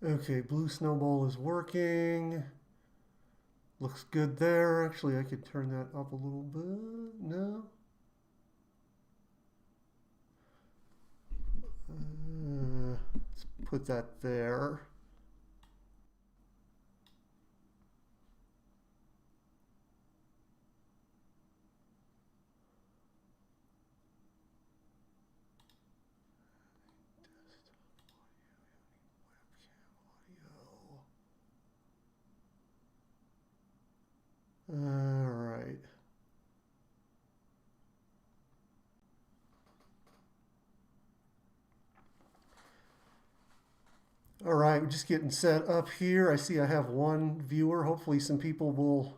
Okay, blue snowball is working. Looks good there. Actually, I could turn that up a little bit. No. Let's put that there. All right. All right, we're just getting set up here. I see I have one viewer. Hopefully some people will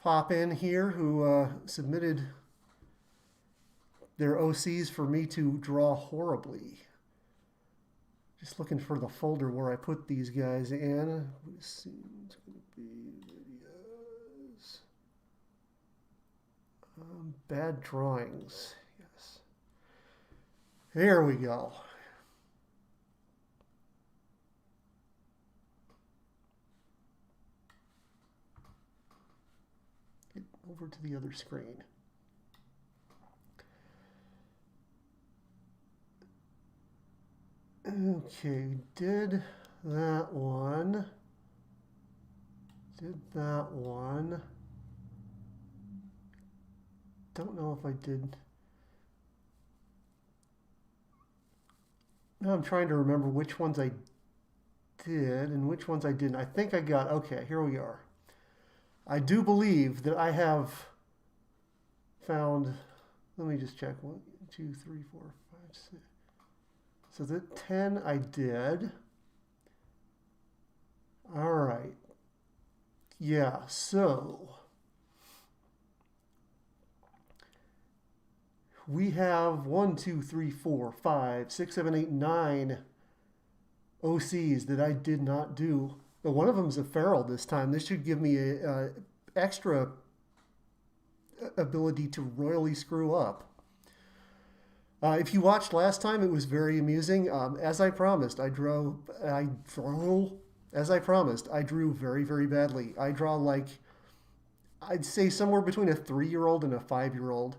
pop in here who submitted their OCs for me to draw horribly. Just looking for the folder where I put these guys in. Let's see, it's going to be videos. Bad drawings. Yes. Here we go. Get over to the other screen. Okay, did that one. Did that one. Don't know if I did. Now I'm trying to remember which ones I did and which ones I didn't. I think I got, okay, here we are. I do believe that I have found, let me just check, 1, 2, 3, 4, 5, 6. So the 10 I did. All right. Yeah, so we have 1, 2, 3, 4, 5, 6, 7, 8, 9 OCs that I did not do. But one of them is a feral this time. This should give me a extra ability to royally screw up. If you watched last time, it was very amusing. As I promised, as I promised, I drew very, very badly. I draw like, I'd say somewhere between a 3-year-old and a 5-year-old.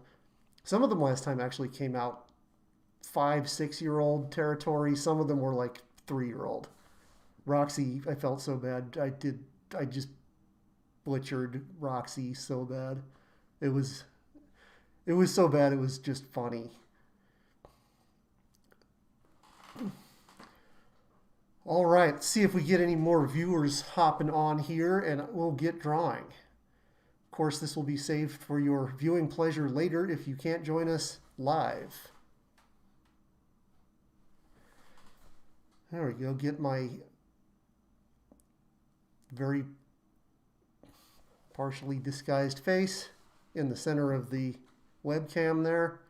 Some of them last time actually came out 5, 6-year-old territory. Some of them were like 3-year-old. Roxy, I felt so bad. I just butchered Roxy so bad. It was so bad. It was just funny. All right, let's see if we get any more viewers hopping on here and we'll get drawing. Of course, this will be saved for your viewing pleasure later if you can't join us live. There we go, get my very partially disguised face in the center of the webcam there.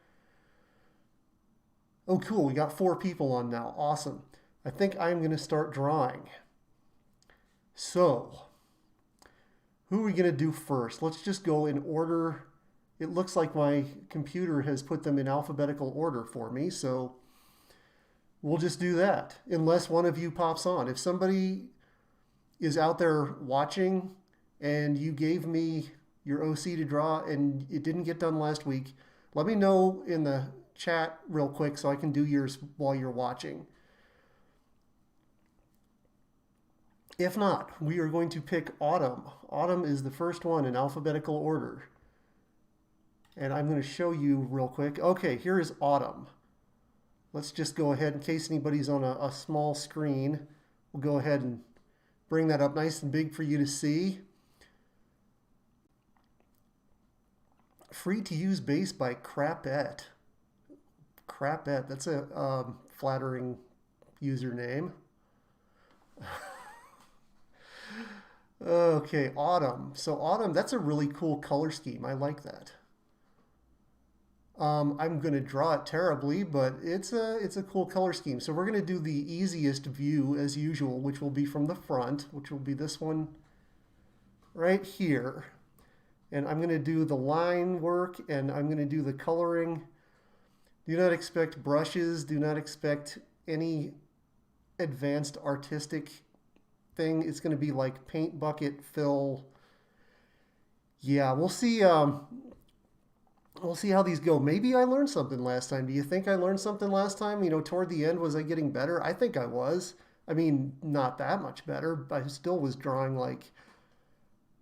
Oh, cool, we got 4 people on now, awesome. I think I'm going to start drawing. So, who are we going to do first? Let's just go in order. It looks like my computer has put them in alphabetical order for me, so we'll just do that, unless one of you pops on. If somebody is out there watching and you gave me your OC to draw and it didn't get done last week, let me know in the chat real quick so I can do yours while you're watching. If not, we are going to pick Autumn. Autumn is the first one in alphabetical order. And I'm going to show you real quick. Okay, here is Autumn. Let's just go ahead, in case anybody's on a small screen, we'll go ahead and bring that up nice and big for you to see. Free to use base by Crapette. Crapette, that's a flattering username. Okay, Autumn. So Autumn, that's a really cool color scheme. I like that. I'm going to draw it terribly, but it's a cool color scheme. So we're going to do the easiest view as usual, which will be from the front, which will be this one right here. And I'm going to do the line work, and I'm going to do the coloring. Do not expect brushes. Do not expect any advanced artistic thing. It's going to be like paint bucket fill. Yeah, we'll see. We'll see how these go. Maybe I learned something last time. Do you think I learned something last time? Toward the end, was I getting better? I think I was. I mean, not that much better. I still was drawing like,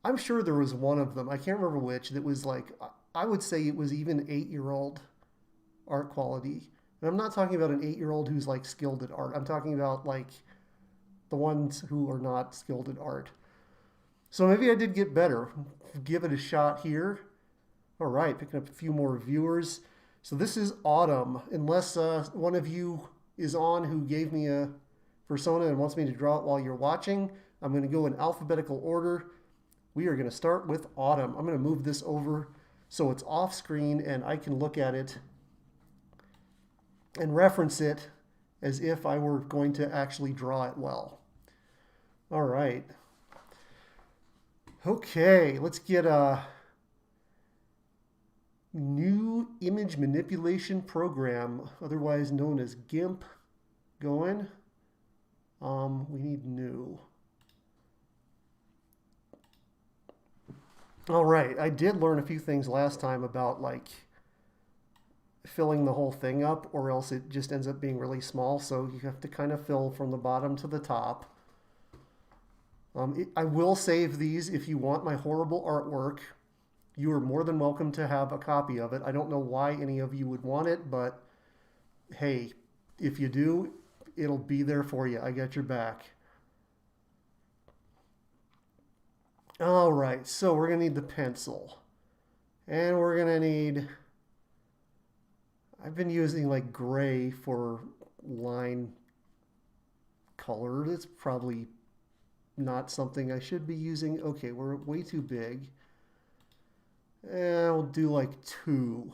I'm sure there was one of them. I can't remember which that was like, I would say it was even 8-year-old art quality. And I'm not talking about an 8-year-old who's like skilled at art. I'm talking about like the ones who are not skilled at art. So maybe I did get better. Give it a shot here. All right, picking up a few more viewers. So this is Autumn. Unless one of you is on who gave me a persona and wants me to draw it while you're watching, I'm going to go in alphabetical order. We are going to start with Autumn. I'm going to move this over so it's off screen and I can look at it and reference it as if I were going to actually draw it well. All right. Okay, let's get a new image manipulation program, otherwise known as GIMP, going. We need new. All right, I did learn a few things last time about like filling the whole thing up, or else it just ends up being really small. So you have to kind of fill from the bottom to the top. I will save these if you want my horrible artwork. You are more than welcome to have a copy of it. I don't know why any of you would want it, but hey, if you do, it'll be there for you. I got your back. All right, so we're going to need the pencil. And we're going to need... I've been using like gray for line color. That's probably not something I should be using. Okay, we're way too big. And we'll do like 2.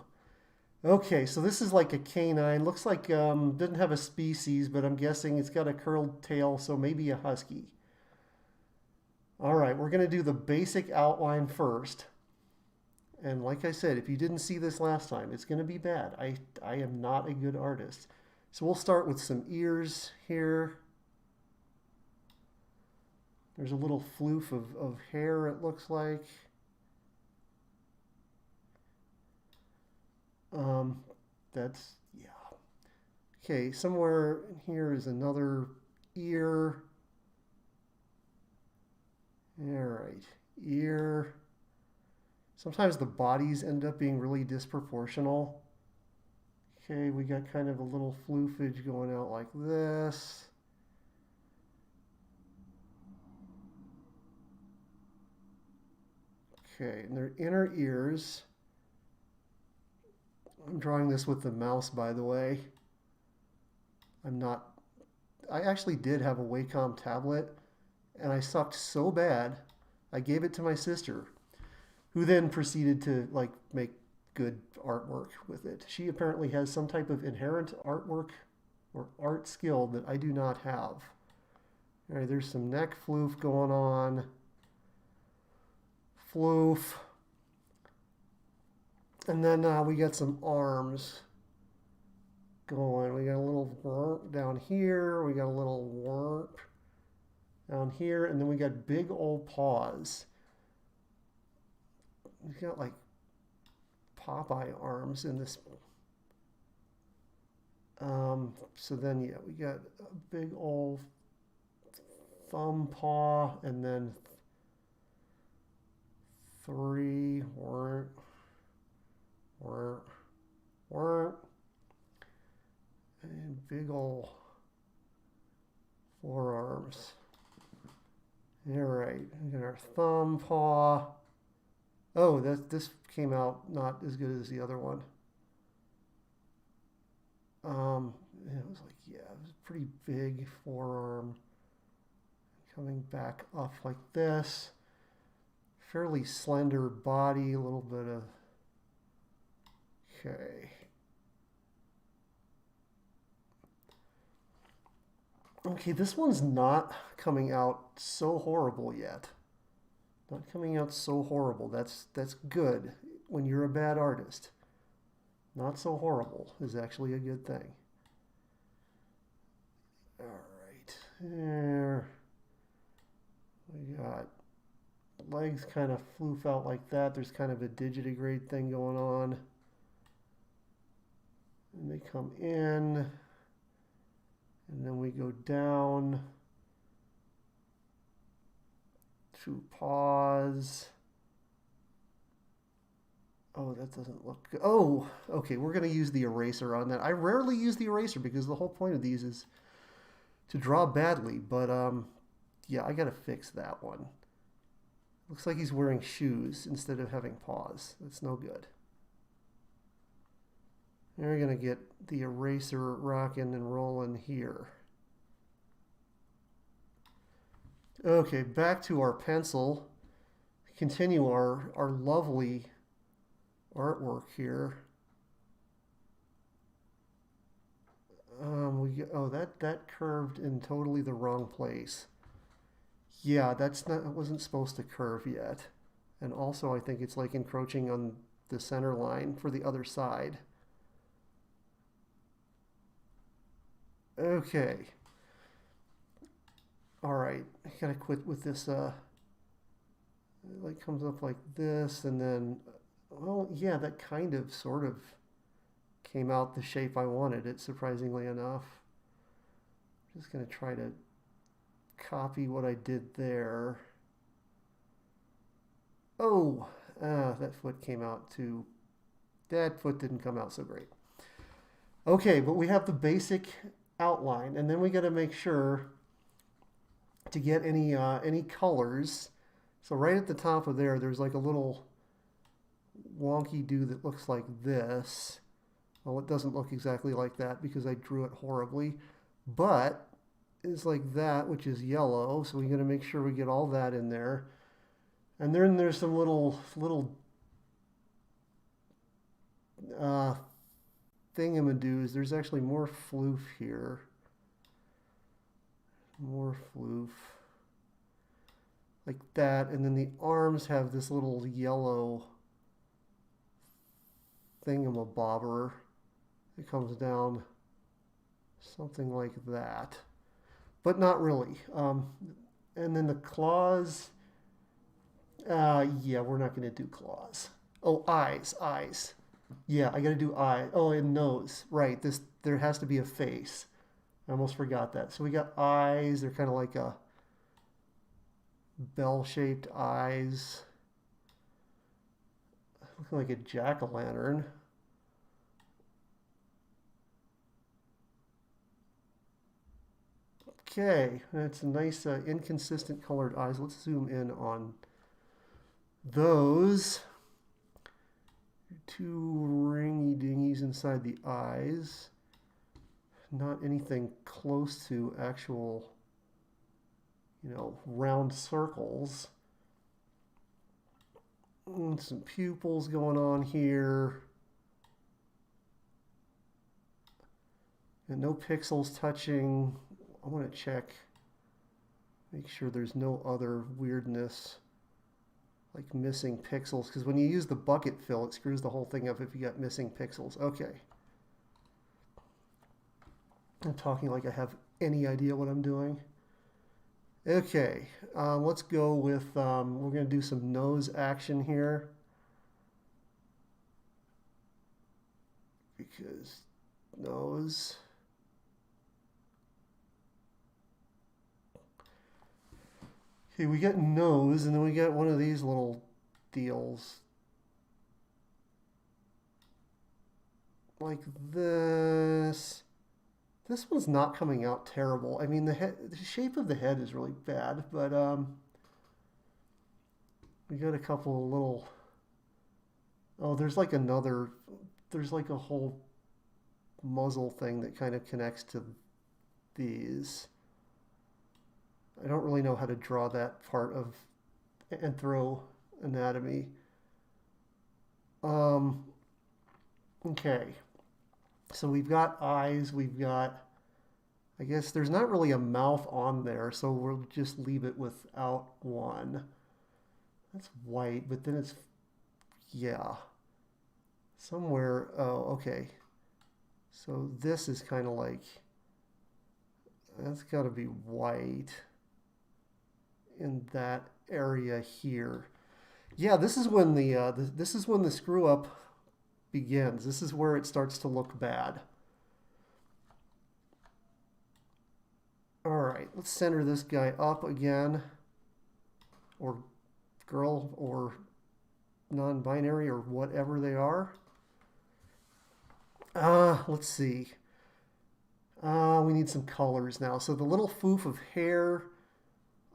Okay, so this is like a canine. Looks like doesn't have a species, but I'm guessing it's got a curled tail, so maybe a husky. All right, we're going to do the basic outline first. And like I said, if you didn't see this last time, it's going to be bad. I am not a good artist. So we'll start with some ears here. There's a little floof of hair, it looks like. Yeah. Okay, somewhere in here is another ear. All right, ear. Sometimes the bodies end up being really disproportional. Okay, we got kind of a little floofage going out like this. Okay, and their inner ears. I'm drawing this with the mouse, by the way. I actually did have a Wacom tablet, and I sucked so bad, I gave it to my sister, who then proceeded to like make good artwork with it. She apparently has some type of inherent artwork or art skill that I do not have. All right, there's some neck floof going on. Floof. And then we got some arms going. We got a little warp down here. We got a little warp down here. And then we got big old paws. We got like Popeye arms in this. So then, yeah, we got a big old thumb paw, and then 3 and big old forearms. All right, we got our thumb paw. Oh, this came out not as good as the other one. It was like, yeah, it was a pretty big forearm. Coming back up like this. Fairly slender body, a little bit of, okay. Okay, this one's not coming out so horrible yet. Not coming out so horrible. That's good when you're a bad artist. Not so horrible is actually a good thing. All right. There. We got legs kind of floof out like that. There's kind of a digitigrade thing going on. And they come in. And then we go down to paws. Oh, that doesn't look good. Oh, okay, we're going to use the eraser on that. I rarely use the eraser because the whole point of these is to draw badly. But, yeah, I got to fix that one. Looks like he's wearing shoes instead of having paws. That's no good. And we're going to get the eraser rocking and rolling here. Okay, back to our pencil. Continue our lovely artwork here. That curved in totally the wrong place. Yeah, it wasn't supposed to curve yet. And also I think it's like encroaching on the center line for the other side. Okay. All right, I gotta quit with this. It like comes up like this, and then, well, yeah, that kind of, sort of came out the shape I wanted it, surprisingly enough. Just gonna try to copy what I did there. Oh, that foot came out too. That foot didn't come out so great. Okay, but we have the basic outline, and then we got to make sure to get any colors. So right at the top of there, there's like a little wonky do that looks like this. Well, it doesn't look exactly like that because I drew it horribly, but it's like that, which is yellow. So we're going to make sure we get all that in there. And then there's some little thingamadoos. There's actually more floof here. More floof. Like that. And then the arms have this little yellow thingamabobber. It comes down something like that. But not really. And then the claws. Yeah, we're not going to do claws. Oh, eyes. Yeah, I got to do eye. Oh, and nose. Right. There has to be a face. I almost forgot that. So we got eyes. They're kind of like a bell-shaped eyes. Looking like a jack-o'-lantern. Okay, that's a nice inconsistent colored eyes. Let's zoom in on those. Two ringy dingies inside the eyes. Not anything close to actual, round circles. And some pupils going on here. And no pixels touching. I want to check, make sure there's no other weirdness, like missing pixels, because when you use the bucket fill, it screws the whole thing up if you got missing pixels. Okay. I'm talking like I have any idea what I'm doing. Okay, let's go with, we're going to do some nose action here. Because nose. Okay, we got nose, and then we got one of these little deals. Like this. This one's not coming out terrible. I mean, the shape of the head is really bad, but we got a couple of little. Oh, there's like a whole muzzle thing that kind of connects to these. I don't really know how to draw that part of anthro anatomy. Okay. So we've got eyes, we've got, I guess there's not really a mouth on there, so we'll just leave it without one. That's white, but then it's, yeah. Somewhere, oh, okay. So this is kind of like, That's got to be white in that area here. Yeah, this is when this is when the screw up begins. This is where it starts to look bad. All right, let's center this guy up again, or girl, or non-binary, or whatever they are. Let's see. We need some colors now. So the little foof of hair,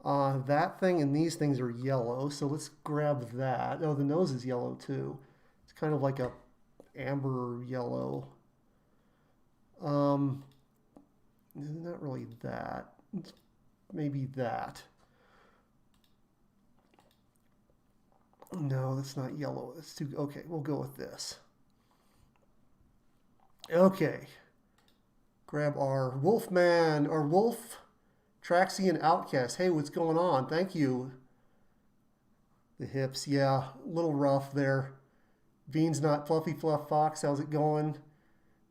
that thing and these things are yellow. So let's grab that. Oh, the nose is yellow too. It's kind of like a amber yellow. Not really that. It's maybe that. No, that's not yellow. That's too. Okay, we'll go with this. Okay. Grab our Wolfman, or Wolf Traxian Outcast. Hey, what's going on? Thank you. The hips, yeah, a little rough there. Bean's not Fluffy Fluff Fox. How's it going?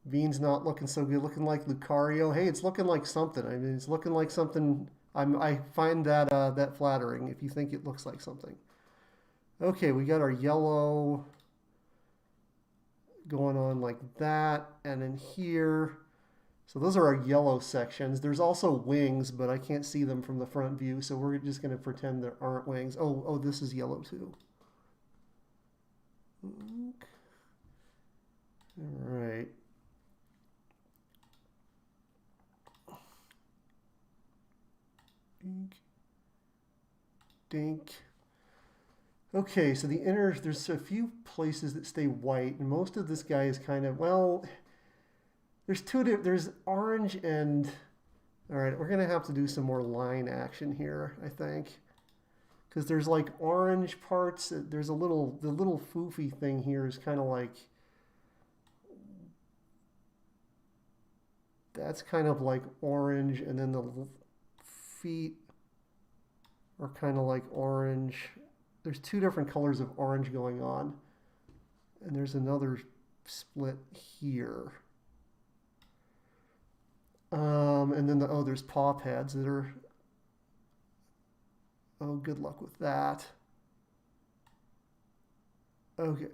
Bean's not looking so good. Looking like Lucario. Hey, it's looking like something. I mean, it's looking like something. I find that that flattering if you think it looks like something. Okay, we got our yellow going on like that, and then here. So those are our yellow sections. There's also wings, but I can't see them from the front view, so we're just going to pretend there aren't wings. Oh, this is yellow too. All right. Dink. Dink. Okay, so the inner, there's a few places that stay white, and most of this guy is kind of, well, there's orange and, all right, we're going to have to do some more line action here, I think. Because there's like orange parts, there's the little foofy thing here is kind of like, that's kind of like orange, and then the feet are kind of like orange. There's two different colors of orange going on. And there's another split here. And then there's paw pads that are, oh, good luck with that. Okay.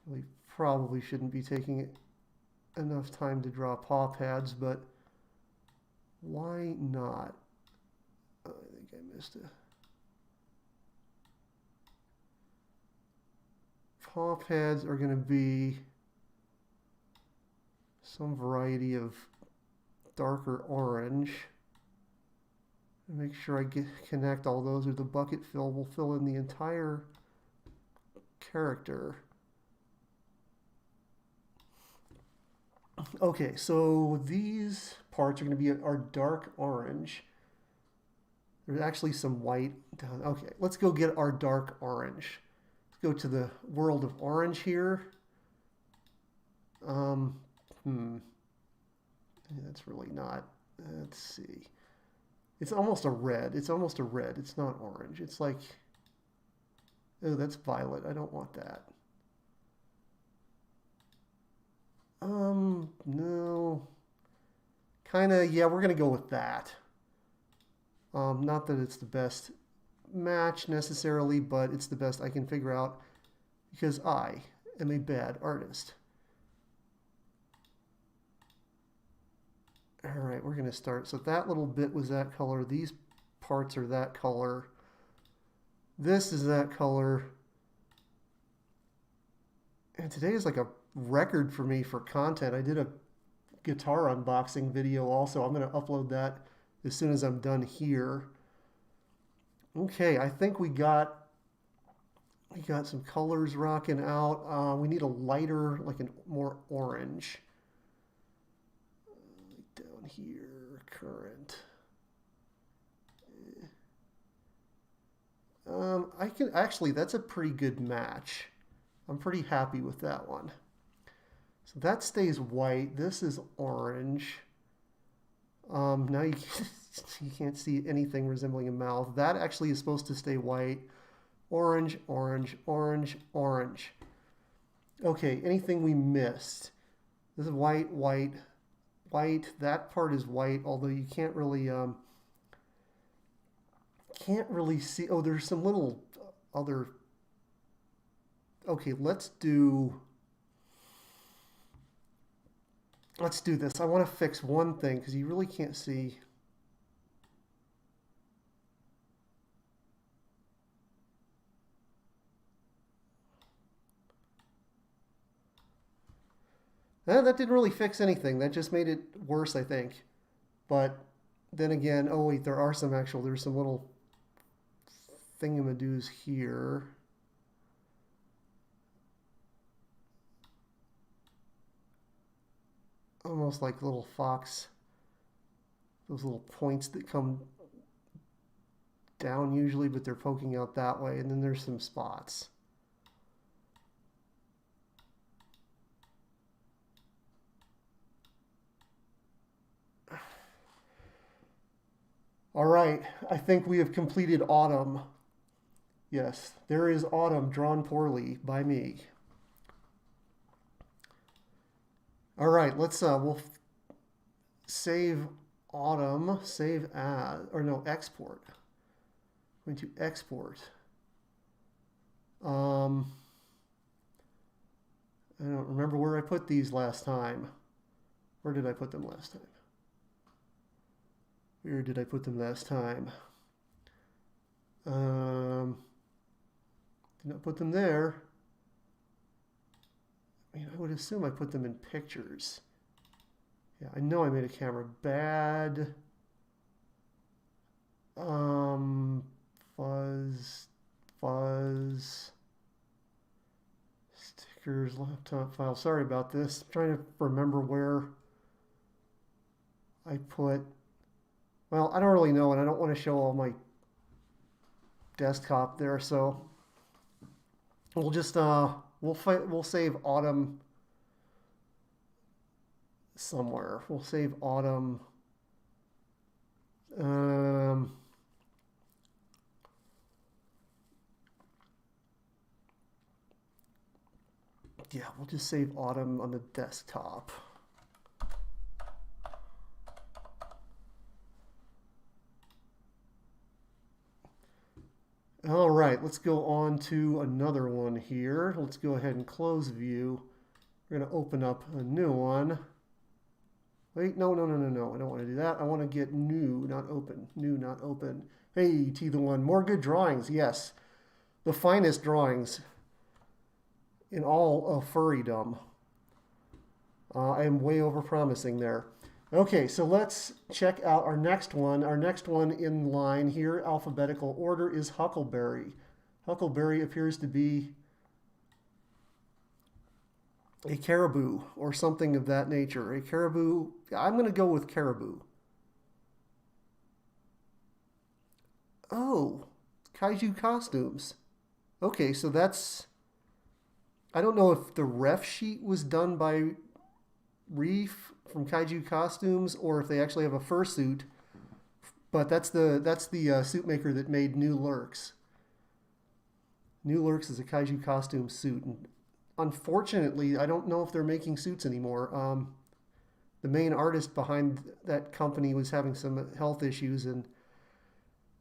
We probably shouldn't be taking enough time to draw paw pads, but why not? Oh, I think I missed it. Paw pads are going to be some variety of darker orange. Make sure I connect all those, or the bucket fill will fill in the entire character. Okay, so these parts are going to be our dark orange. There's actually some white down. Okay, let's go get our dark orange. Let's go to the world of orange here. That's really not. Let's see. It's almost a red. It's almost a red. It's not orange. It's like, oh, that's violet. I don't want that. No. Kind of, yeah, we're going to go with that. Not that it's the best match necessarily, but it's the best I can figure out because I am a bad artist. All right, we're going to start. So that little bit was that color. These parts are that color. This is that color. And today is like a record for me for content. I did a guitar unboxing video also. I'm going to upload that as soon as I'm done here. Okay, I think we got some colors rocking out. We need a lighter, like a more orange. Down here, current. I can actually, that's a pretty good match. I'm pretty happy with that one. So that stays white. This is orange. Now you can't see anything resembling a mouth. That actually is supposed to stay white. Orange, orange, orange, orange. Okay, anything we missed? This is white, white. white. That part is white, although you can't really see. Oh, there's some little other. Okay, let's do this. I want to fix one thing because you really can't see. That didn't really fix anything. That just made it worse, I think. But then again, oh wait, there's some little thingamadoos here. Almost like little fox, those little points that come down usually, but they're poking out that way. And then there's some spots. All right, I think we have completed autumn. Yes, there is autumn drawn poorly by me. All right, we'll save autumn, save as, or no, export. I'm going to export. I don't remember where I put these last time. Where did I put them last time? Where did I put them last time? Did not put them there. I mean, I would assume I put them in pictures. Yeah, I know I made a camera bad. Fuzz. Stickers, laptop file. Sorry about this. I'm trying to remember where I put. Well, I don't really know, and I don't want to show all my desktop there, so we'll just we'll save autumn somewhere. We'll save autumn. Yeah, we'll just save autumn on the desktop. All right, let's go on to another one here. Let's go ahead and close view. We're going to open up a new one. Wait, no. I don't want to do that. I want to get new, not open. New, not open. Hey, T the one. More good drawings, yes. The finest drawings in all of furrydom. I am way over promising there. Okay, so let's check out our next one. Our next one in line here, alphabetical order, is Huckleberry. Huckleberry appears to be a caribou or something of that nature. A caribou. I'm going to go with caribou. Oh, kaiju costumes. Okay, so that's... I don't know if the ref sheet was done by Reef from Kaiju Costumes or if they actually have a fursuit, but that's the suit maker that made New Lurks. New Lurks is a Kaiju costume suit, and unfortunately, I don't know if they're making suits anymore. The main artist behind that company was having some health issues and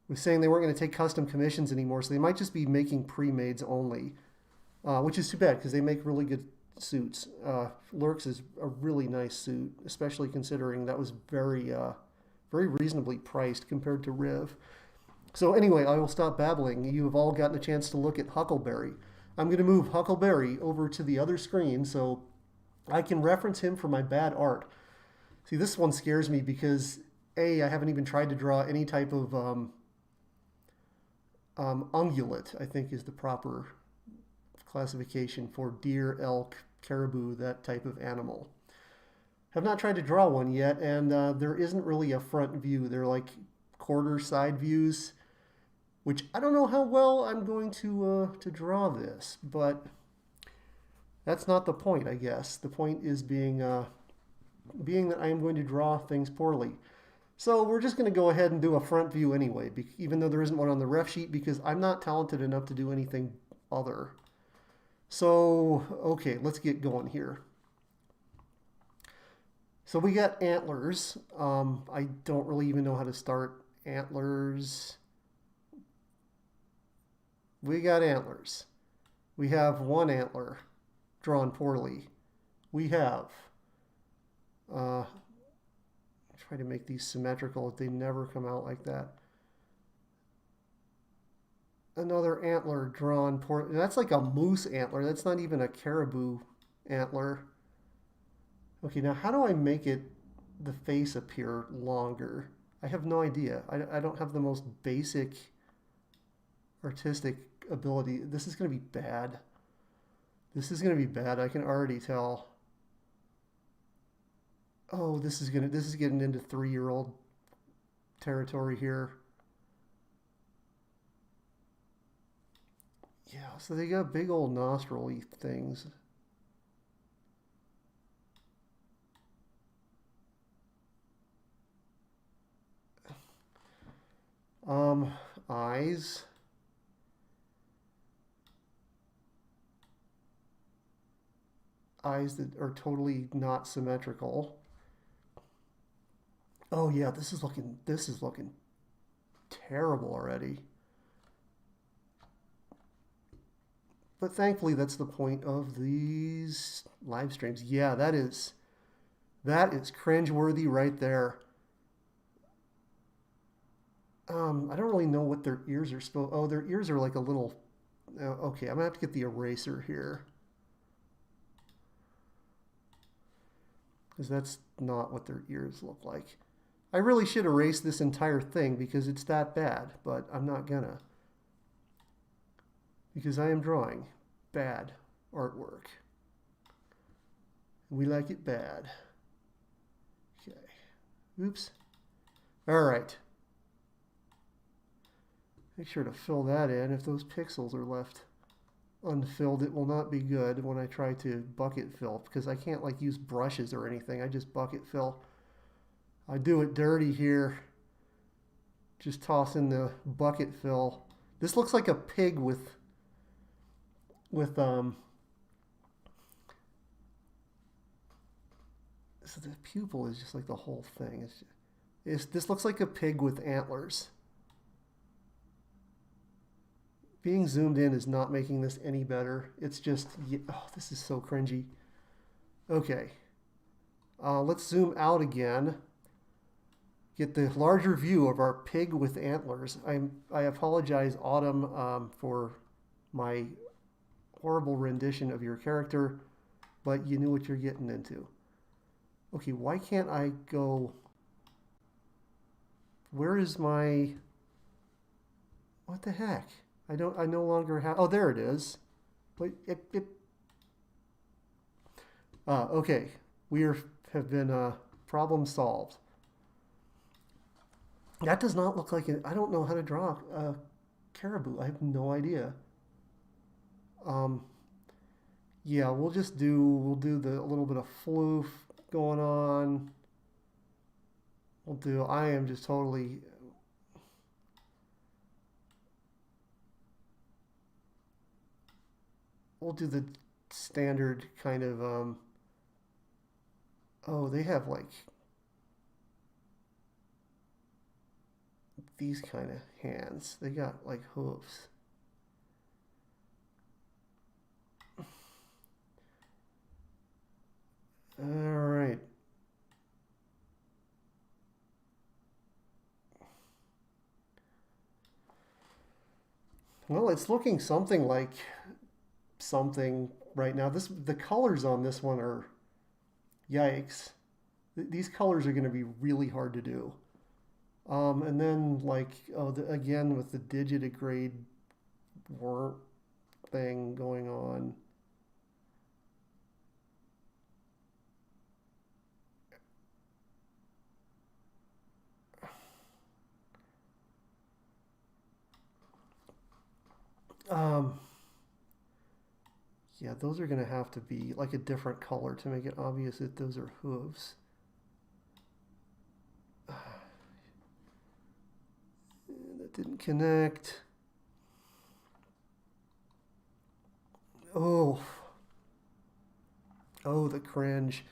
was saying they weren't going to take custom commissions anymore, so they might just be making pre-mades only, which is too bad because they make really good suits. Lurks is a really nice suit, especially considering that was very reasonably priced compared to Riv. So anyway, I will stop babbling. You have all gotten a chance to look at Huckleberry. I'm going to move Huckleberry over to the other screen so I can reference him for my bad art. See, this one scares me because I haven't even tried to draw any type of ungulate, I think is the proper classification for deer, elk, caribou, that type of animal. Have not tried to draw one yet, and there isn't really a front view. They're like quarter side views, which I don't know how well I'm going to draw this, but that's not the point, I guess. The point is being that I am going to draw things poorly. So we're just going to go ahead and do a front view anyway, even though there isn't one on the ref sheet, because I'm not talented enough to do anything other. So, okay, let's get going here. So we got antlers. I don't really even know how to start antlers. We got antlers. We have one antler drawn poorly. We have, uh, try to make these symmetrical. They never come out like that. Another antler drawn poorly. That's like a moose antler. That's not even a caribou antler. Okay, now how do I make it the face appear longer? I have no idea. I don't have the most basic artistic ability. This is going to be bad. This is going to be bad. I can already tell. Oh, this is getting into 3-year-old territory here. Yeah, so they got big old nostril-y things. Um, eyes. Eyes that are totally not symmetrical. Oh yeah, this is looking terrible already. But thankfully that's the point of these live streams. Yeah, that is cringeworthy right there. I don't really know what their ears are supposed. Oh, their ears are like a little. Okay, I'm gonna have to get the eraser here because that's not what their ears look like. I really should erase this entire thing because it's that bad, but I'm not gonna because I am drawing bad artwork. We like it bad. Okay. Oops. All right. Make sure to fill that in. If those pixels are left unfilled, it will not be good when I try to bucket fill because I can't like use brushes or anything. I just bucket fill. I do it dirty here. Just toss in the bucket fill. This looks like a pig with so the pupil is just like the whole thing. This looks like a pig with antlers. Being zoomed in is not making this any better. It's just, oh, this is so cringy. Okay. Let's zoom out again. Get the larger view of our pig with antlers. I apologize, Autumn, for my horrible rendition of your character, but you knew what you're getting into. Okay, why can't I go... Where is my... What the heck? I no longer have... Oh, there it is. But okay. Have been problem solved. That does not look like it. I don't know how to draw a caribou. I have no idea. Yeah, we'll do a little bit of floof going on. I am just totally... We'll do the standard kind of, oh, they have like these kind of hands. They got like hooves. All right. Well, it's looking something like something right now. The colors on this one are yikes. These colors are going to be really hard to do. And then like again with the digitigrade worm thing going on. Yeah, those are going to have to be like a different color to make it obvious that those are hooves. That didn't connect. Oh. Oh, the cringe.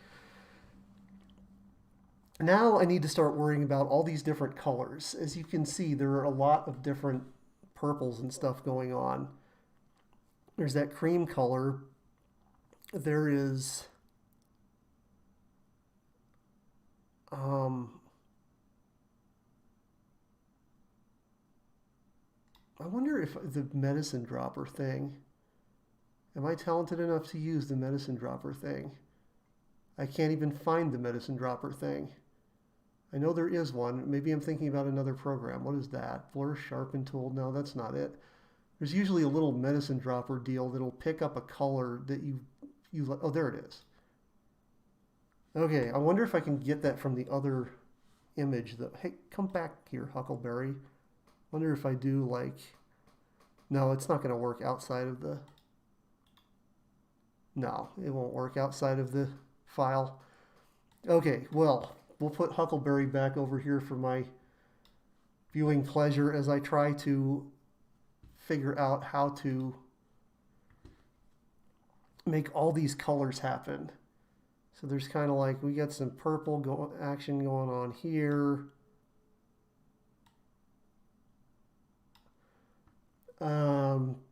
Now I need to start worrying about all these different colors. As you can see, there are a lot of different purples and stuff going on. There's that cream color. There is um, I wonder if the medicine dropper thing, am I talented enough to use the medicine dropper thing? I can't even find the medicine dropper thing. I know there is one. Maybe I'm thinking about another program. What is that? Blur sharpen tool? No, that's not it. There's usually a little medicine dropper deal that'll pick up a color that you oh, there it is. Okay, I wonder if I can get that from the other image. Hey, come back here, Huckleberry. Wonder if I do like, no, it's not going to work outside of the, no, it won't work outside of the file. Okay, well, we'll put Huckleberry back over here for my viewing pleasure as I try to figure out how to make all these colors happen. So there's kind of like, we got some purple action going on here.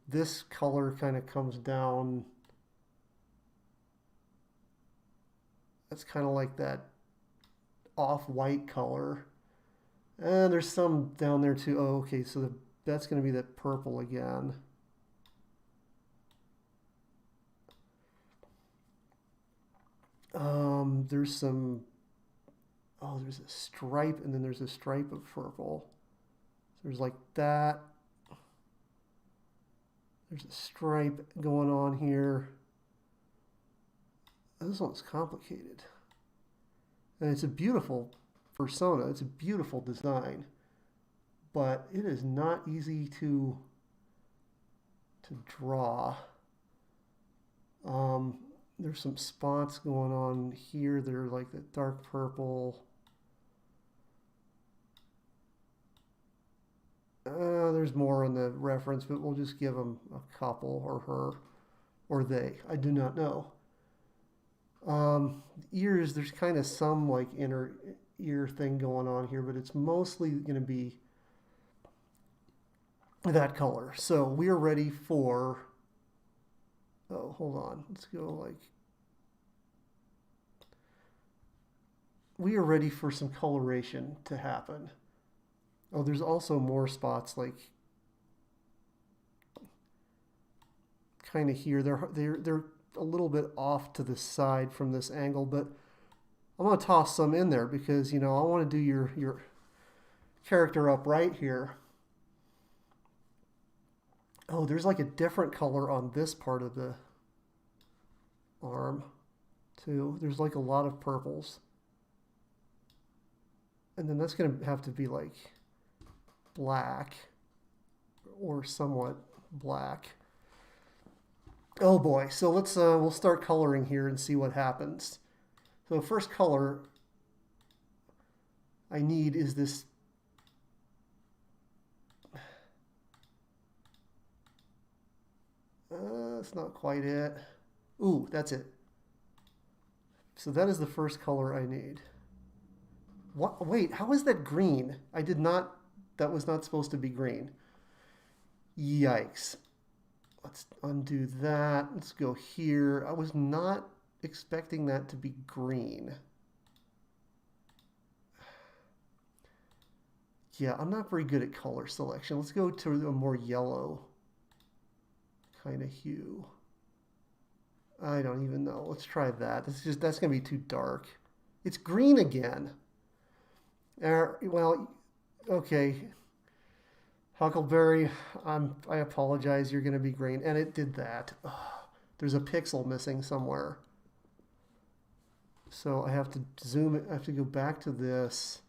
This color kind of comes down. That's kind of like that off-white color. And there's some down there too. Oh, okay, so that's going to be that purple again. There's some, oh, there's a stripe, and then there's a stripe of purple. So there's like that. There's a stripe going on here. This one's complicated. And it's a beautiful persona. It's a beautiful design. But it is not easy to draw. There's some spots going on here. They're like the dark purple. There's more in the reference, but we'll just give them a couple, or her, or they. I do not know. Ears, there's kind of some like inner ear thing going on here, but it's mostly going to be that color. So we are ready for, oh, hold on. Let's go like, we are ready for some coloration to happen. Oh, there's also more spots like kind of here. They're a little bit off to the side from this angle, but I'm going to toss some in there because, you know, I want to do your character up right here. Oh, there's like a different color on this part of the arm too. There's like a lot of purples. And then that's going to have to be like black or somewhat black. Oh boy, so let's we'll start coloring here and see what happens. So first color I need is this that's not quite it. Ooh, that's it. So that is the first color I need. What? Wait, how is that green? I did not, that was not supposed to be green. Yikes. Let's undo that. Let's go here. I was not expecting that to be green. Yeah, I'm not very good at color selection. Let's go to a more yellow kind of hue. I don't even know. Let's try that. That's gonna be too dark. It's green again. Well, okay. Huckleberry, I apologize. You're gonna be green, and it did that. Ugh, there's a pixel missing somewhere. So I have to zoom it. I have to go back to this.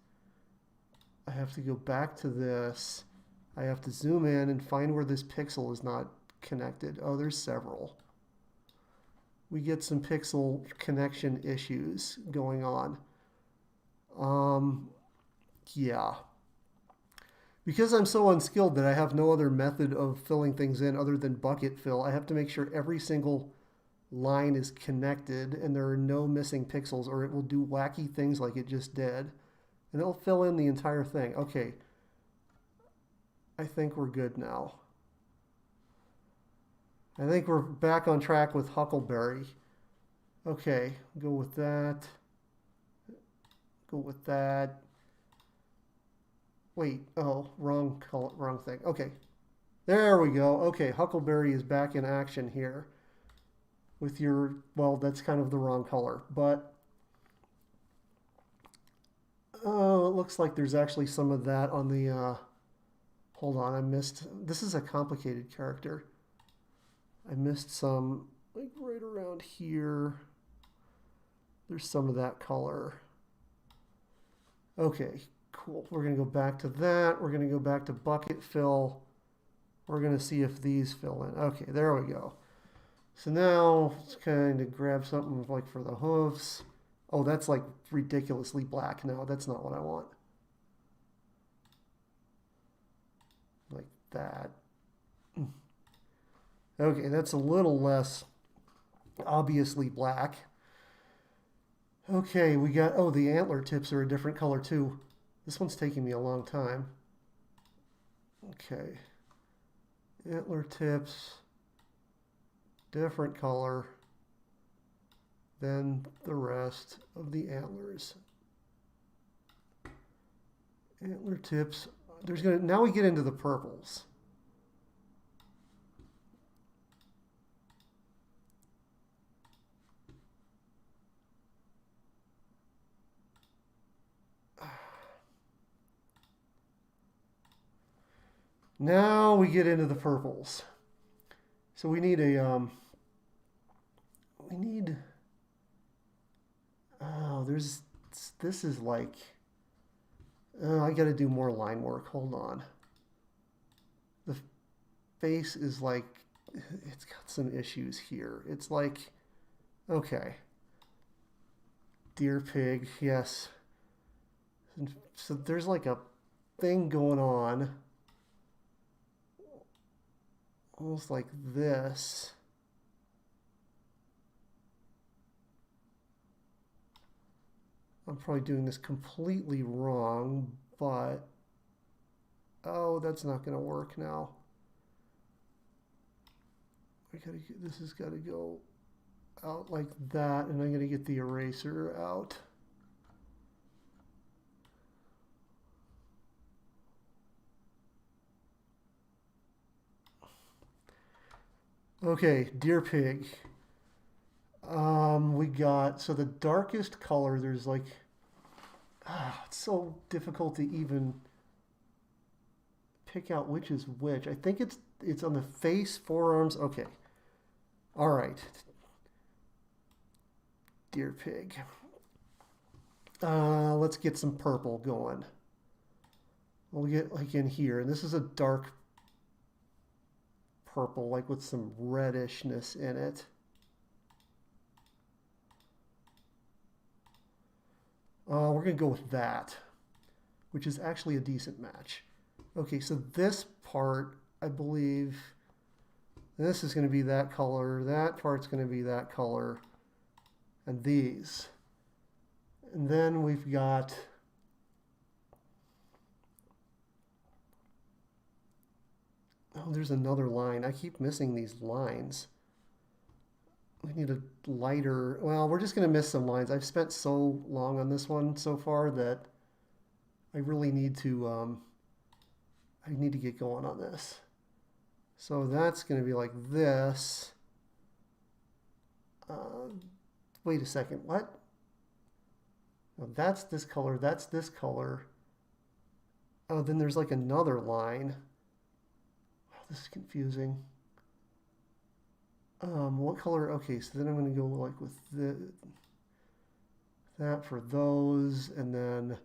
I have to go back to this. I have to zoom in and find where this pixel is not connected. Oh, there's several. We get some pixel connection issues going on. Yeah. Because I'm so unskilled that I have no other method of filling things in other than bucket fill, I have to make sure every single line is connected and there are no missing pixels, or it will do wacky things like it just did. And it'll fill in the entire thing. Okay. I think we're good now. I think we're back on track with Huckleberry. Okay, go with that. Go with that. Wait, oh, wrong color, wrong thing. Okay, there we go. Okay, Huckleberry is back in action here with your, well, that's kind of the wrong color, but oh, it looks like there's actually some of that on the, hold on, I missed, this is a complicated character. I missed some, like right around here. There's some of that color. Okay, cool. We're going to go back to that. We're going to go back to bucket fill. We're going to see if these fill in. Okay, there we go. So now let's kind of grab something like for the hooves. Oh, that's like ridiculously black. No, that's not what I want. Like that. Okay, that's a little less obviously black. Okay, we got, oh, the antler tips are a different color too. This one's taking me a long time. Okay. Antler tips, different color than the rest of the antlers. Antler tips, there's gonna, now we get into the purples. Now we get into the purples. So we need a, oh, this is like, I got to do more line work. Hold on. The face is like, it's got some issues here. It's like, okay. Deer pig, yes. So there's like a thing going on. Almost like this. I'm probably doing this completely wrong, but oh, that's not going to work now. This has got to go out like that, and I'm going to get the eraser out. Okay, deer pig. We got, so the darkest color, there's like, it's so difficult to even pick out which is which. I think it's on the face, forearms. Okay. All right. Deer pig. Let's get some purple going. We'll get like in here, and this is a dark purple, like with some reddishness in it. We're going to go with that, which is actually a decent match. Okay, so this part, I believe, this is going to be that color, that part's going to be that color, and these. And then we've got, oh, there's another line. I keep missing these lines. We need a lighter, well, we're just going to miss some lines. I've spent so long on this one so far that I really need to, I need to get going on this. So that's going to be like this. Wait a second, what? No, that's this color, that's this color. Oh, then there's like another line. Oh, this is confusing. What color? Okay, so then I'm going to go like with that for those, and then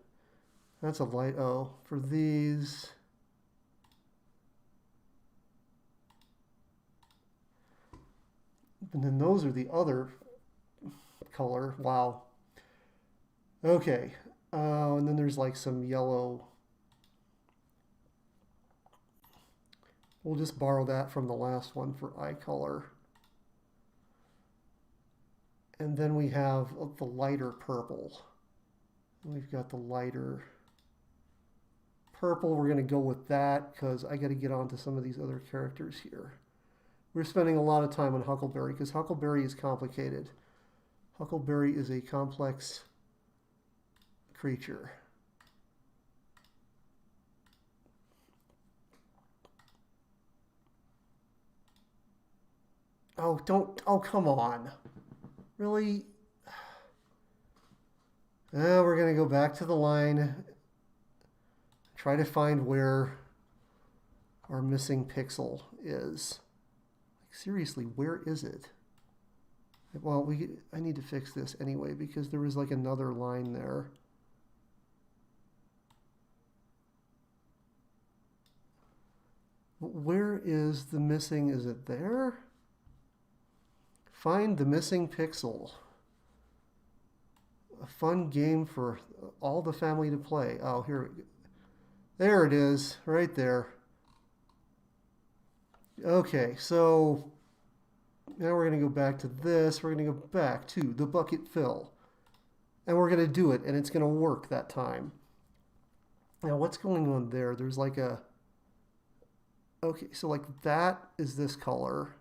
that's a light O for these. And then those are the other color. Wow. Okay. And then there's like some yellow. We'll just borrow that from the last one for eye color. And then we have the lighter purple. We've got the lighter purple. We're going to go with that because I got to get on to some of these other characters here. We're spending a lot of time on Huckleberry because Huckleberry is complicated. Huckleberry is a complex creature. Oh, don't. Oh, come on. Really? We're going to go back to the line. Try to find where our missing pixel is. Like, seriously, where is it? Well, I need to fix this anyway because there was like another line there. Where is the missing? Is it there? Find the missing pixel. A fun game for all the family to play. Oh, here. There it is, right there. Okay, so now we're going to go back to this. We're going to go back to the bucket fill. And we're going to do it, and it's going to work that time. Now, what's going on there? There's like a... Okay, so like that is this color.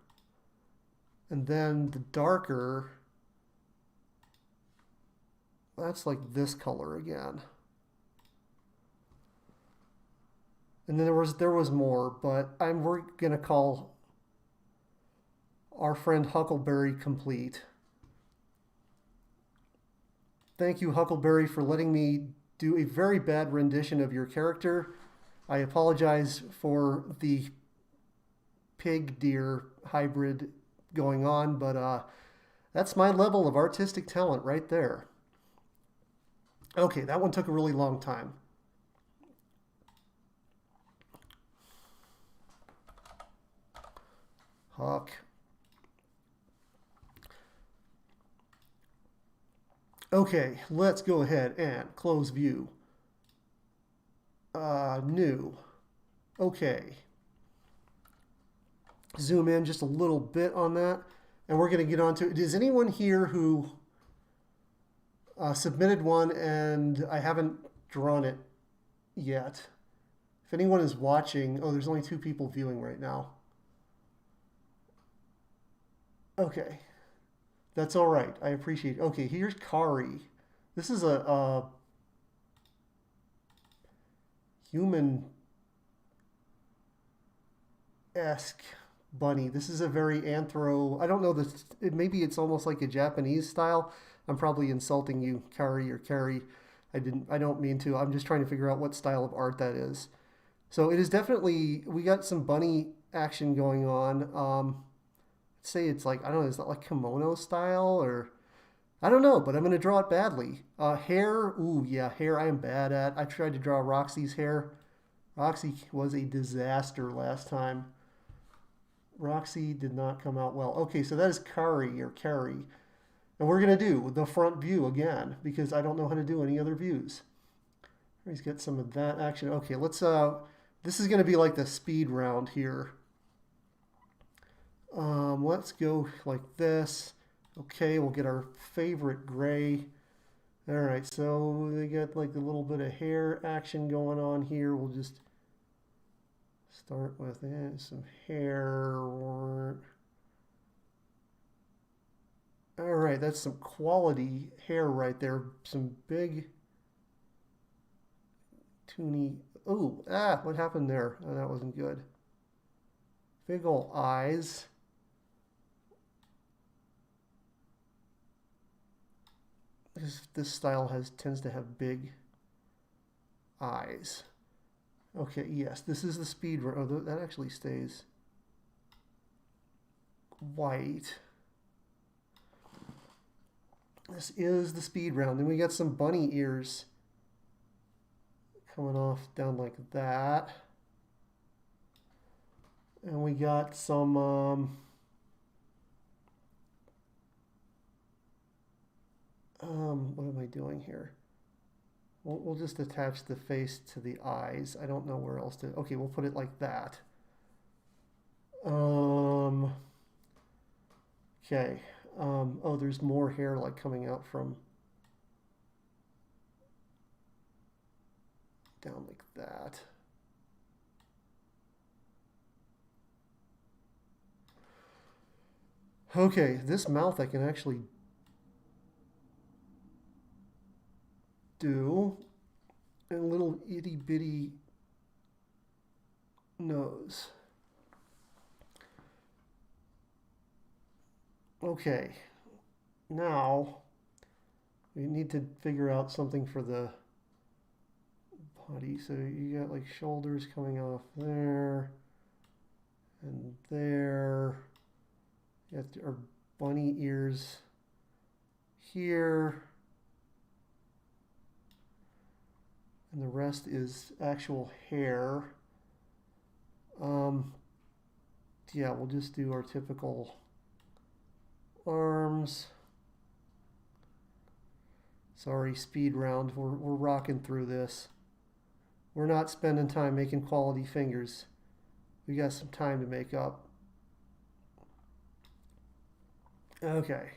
And then the darker... That's like this color again. And then there was more, but we're gonna call our friend Huckleberry complete. Thank you, Huckleberry, for letting me do a very bad rendition of your character. I apologize for the pig-deer hybrid going on, but that's my level of artistic talent right there. Okay, that one took a really long time. Huck. Okay, let's go ahead and close view. New. Okay. Zoom in just a little bit on that. And we're going to get on to it. Is anyone here who submitted one and I haven't drawn it yet? If anyone is watching... Oh, there's only 2 people viewing right now. Okay. That's all right. I appreciate it. Okay, here's Kari. This is a human-esque bunny. This is a very I don't know this. Maybe it's almost like a Japanese style. I'm probably insulting you, Kari or Carrie. I don't mean to. I'm just trying to figure out what style of art that is. So it is definitely, we got some bunny action going on. Say it's like, I don't know, is that like kimono style or I don't know, but I'm going to draw it badly. Hair, ooh, yeah, hair I am bad at. I tried to draw Roxy's hair. Roxy was a disaster last time. Roxy did not come out well. Okay, so that is Kari or Carrie. And we're going to do the front view again because I don't know how to do any other views. Let's get some of that action. Okay, let's, this is going to be like the speed round here. Let's go like this. Okay, we'll get our favorite gray. All right, so they got like a little bit of hair action going on here. We'll just start with some hair. All right, that's some quality hair right there. Some big, toony. Oh, what happened there? Oh, that wasn't good. Big ol' eyes. This style tends to have big eyes. Okay, yes, this is the speed. Oh, that actually stays white. This is the speed round. Then we got some bunny ears coming off down like that. And we got some what am I doing here? We'll just attach the face to the eyes. I don't know where else to. Okay, we'll put it like that. Okay. Oh, there's more hair like coming out from down like that. Okay, this mouth I can actually do. And a little itty bitty nose. Okay, now we need to figure out something for the body. So you got like shoulders coming off there and there. You got our bunny ears here. And the rest is actual hair. Yeah, we'll just do our typical arms. Sorry, speed round. We're rocking through this. We're not spending time making quality fingers. We got some time to make up. Okay.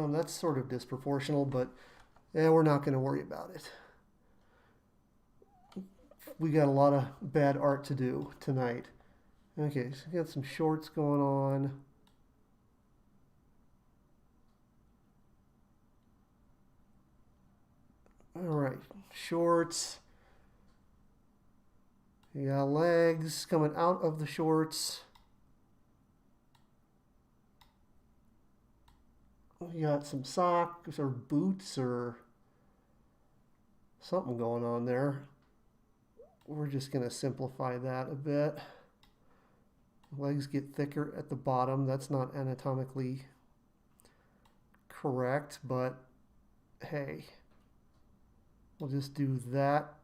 That's sort of disproportional, but yeah, we're not going to worry about it. We got a lot of bad art to do tonight. Okay, so we got some shorts going on. All right, shorts. You got legs coming out of the shorts. We got some socks or boots or something going on there. We're just going to simplify that a bit. Legs get thicker at the bottom. That's not anatomically correct, but hey, we'll just do that.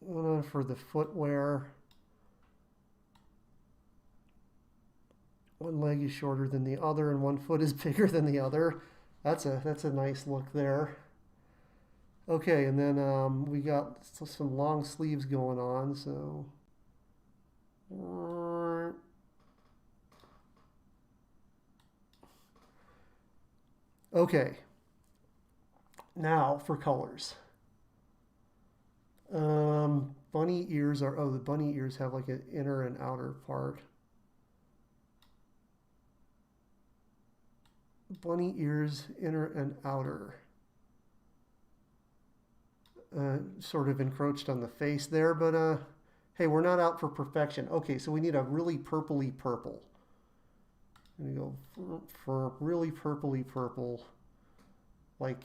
One for the footwear. One leg is shorter than the other and one foot is bigger than the other. That's a nice look there. Okay, and then we got some long sleeves going on, so okay. Now for colors. Bunny ears are, oh, the bunny ears have like an inner and outer part. Bunny ears, inner and outer. Sort of encroached on the face there, but hey, we're not out for perfection. Okay, so we need a really purpley purple. I'm gonna go for really purpley purple, like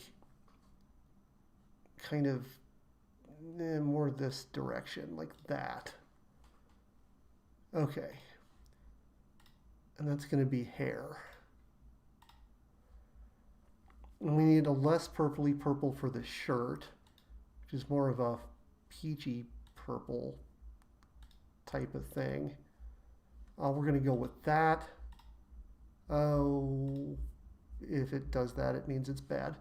kind of more this direction, like that. Okay, and that's gonna be hair. And we need a less purpley purple for the shirt, which is more of a peachy purple type of thing. We're going to go with that. Oh, if it does that, it means it's bad.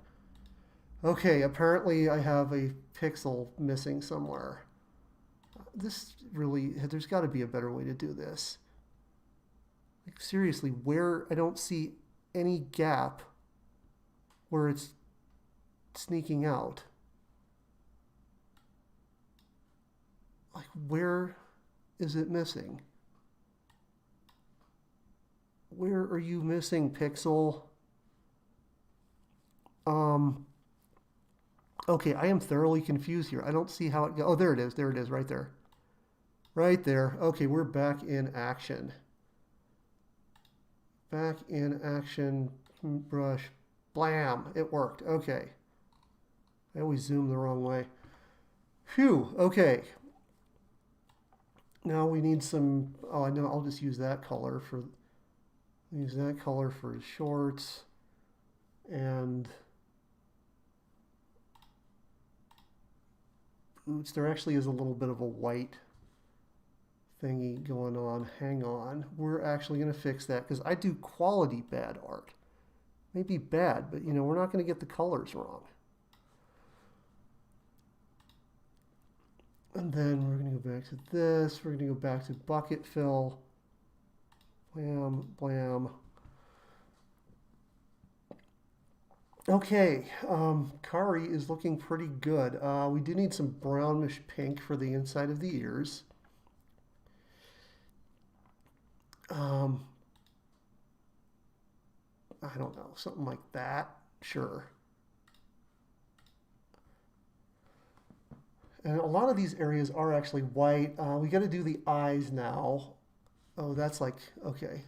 Okay, apparently I have a pixel missing somewhere. This really, there's got to be a better way to do this. Like, seriously, where I don't see any gap where it's sneaking out. Like, where is it missing? Where are you missing, Pixel? Okay, I am thoroughly confused here. I don't see how it goes. Oh, there it is. There it is, right there. Right there. Okay, we're back in action. Back in action. Brush. Blam! It worked. Okay. I always zoom the wrong way. Phew. Okay. Now we need some. Oh, I know. I'll just use that color for. Use that color for his shorts, and boots. There actually is a little bit of a white thingy going on. Hang on. We're actually going to fix that because I do quality bad art. Maybe bad, but you know, we're not going to get the colors wrong. And then we're going to go back to this. We're going to go back to bucket fill. Blam, blam. Okay, Kari is looking pretty good. We do need some brownish pink for the inside of the ears. Um, I don't know, something like that. Sure. And a lot of these areas are actually white. We got to do the eyes now. Oh, that's like, okay.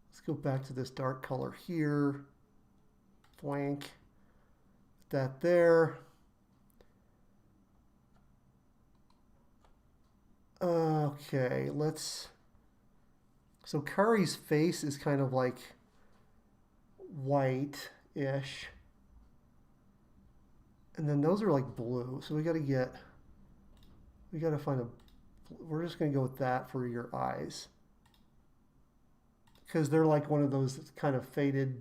Let's go back to this dark color here. Blank. That there. Okay, let's... So Kari's face is kind of like white-ish. And then those are like blue. So we got to find a... We're just going to go with that for your eyes. Because they're like one of those kind of faded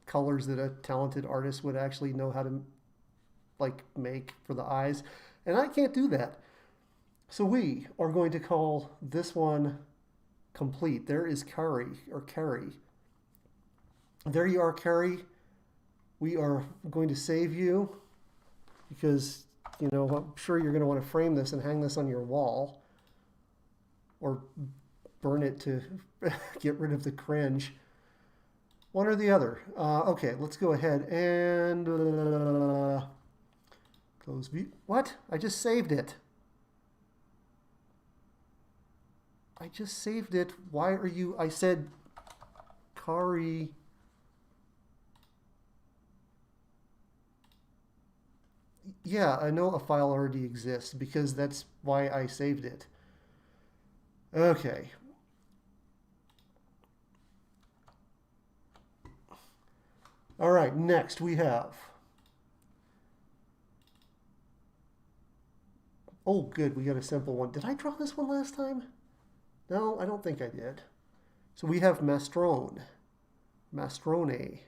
colors that a talented artist would actually know how to like make for the eyes. And I can't do that. So we are going to call this one complete. There is Kari, or Kari. There you are, Kari. We are going to save you because, you know, I'm sure you're going to want to frame this and hang this on your wall or burn it to get rid of the cringe. One or the other. Okay, let's go ahead and close view. What? I just saved it. I just saved it. Why are you... I said Kari. Yeah, I know a file already exists because that's why I saved it. Okay. All right, next we have... Oh, good, we got a simple one. Did I draw this one last time? No, I don't think I did. So we have Mastrone. Mastrone.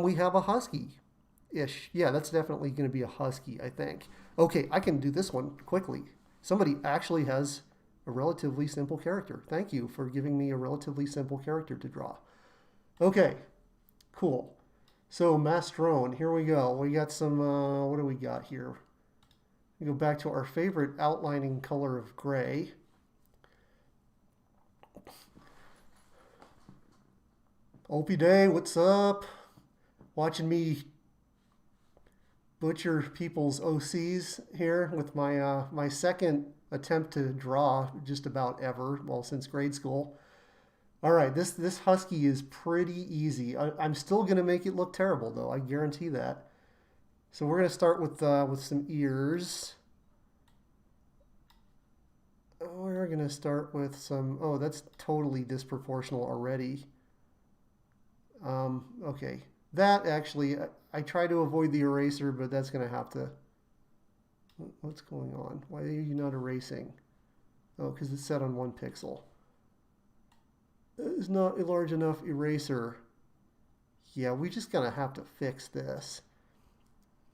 We have a Husky-ish. Yeah, that's definitely going to be a Husky, I think. Okay, I can do this one quickly. Somebody actually has a relatively simple character. Thank you for giving me a relatively simple character to draw. Okay, cool. So Mastrone, here we go. We got some, what do we got here? We go back to our favorite outlining color of gray. Opie Day, what's up? Watching me butcher people's OCs here with my my second attempt to draw just about ever, well, since grade school. All right, this Husky is pretty easy. I'm still gonna make it look terrible though, I guarantee that. So we're gonna start with some ears. We're gonna start with some. Oh, that's totally disproportional already. Okay, that actually, I try to avoid the eraser, but that's going to have to... What's going on? Why are you not erasing? Oh, because it's set on 1 pixel. That is not a large enough eraser. Yeah, we just going to have to fix this.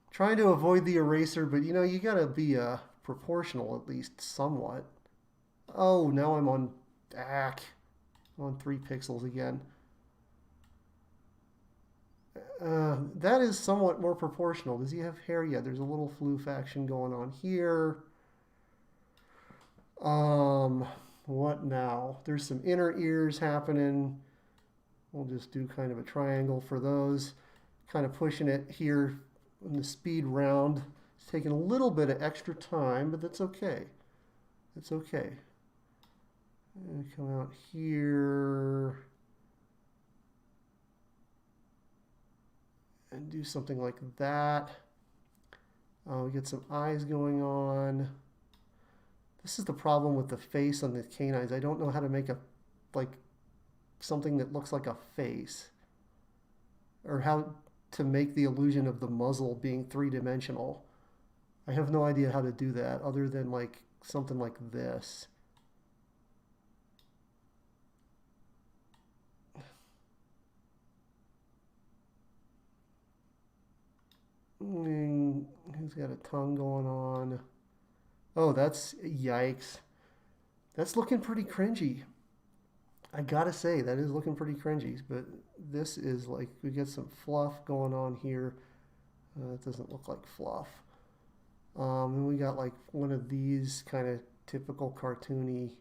Trying to avoid the eraser, but you know, you got to be proportional at least somewhat. Oh, now I'm on... I'm on 3 pixels again. That is somewhat more proportional. Does he have hair? Yeah, there's a little floof action going on here. What now? There's some inner ears happening. We'll just do kind of a triangle for those. Kind of pushing it here in the speed round. It's taking a little bit of extra time, but that's okay. It's okay. And come out here. And do something like that. We get some eyes going on. This is the problem with the face on the canines. I don't know how to make something that looks like a face, or how to make the illusion of the muzzle being 3-dimensional. I have no idea how to do that other than like something like this. He's got a tongue going on. Oh, that's yikes. That's looking pretty cringy. I gotta say, that is looking pretty cringy. But this is like, we get some fluff going on here. It doesn't look like fluff. And we got like one of these kind of typical cartoony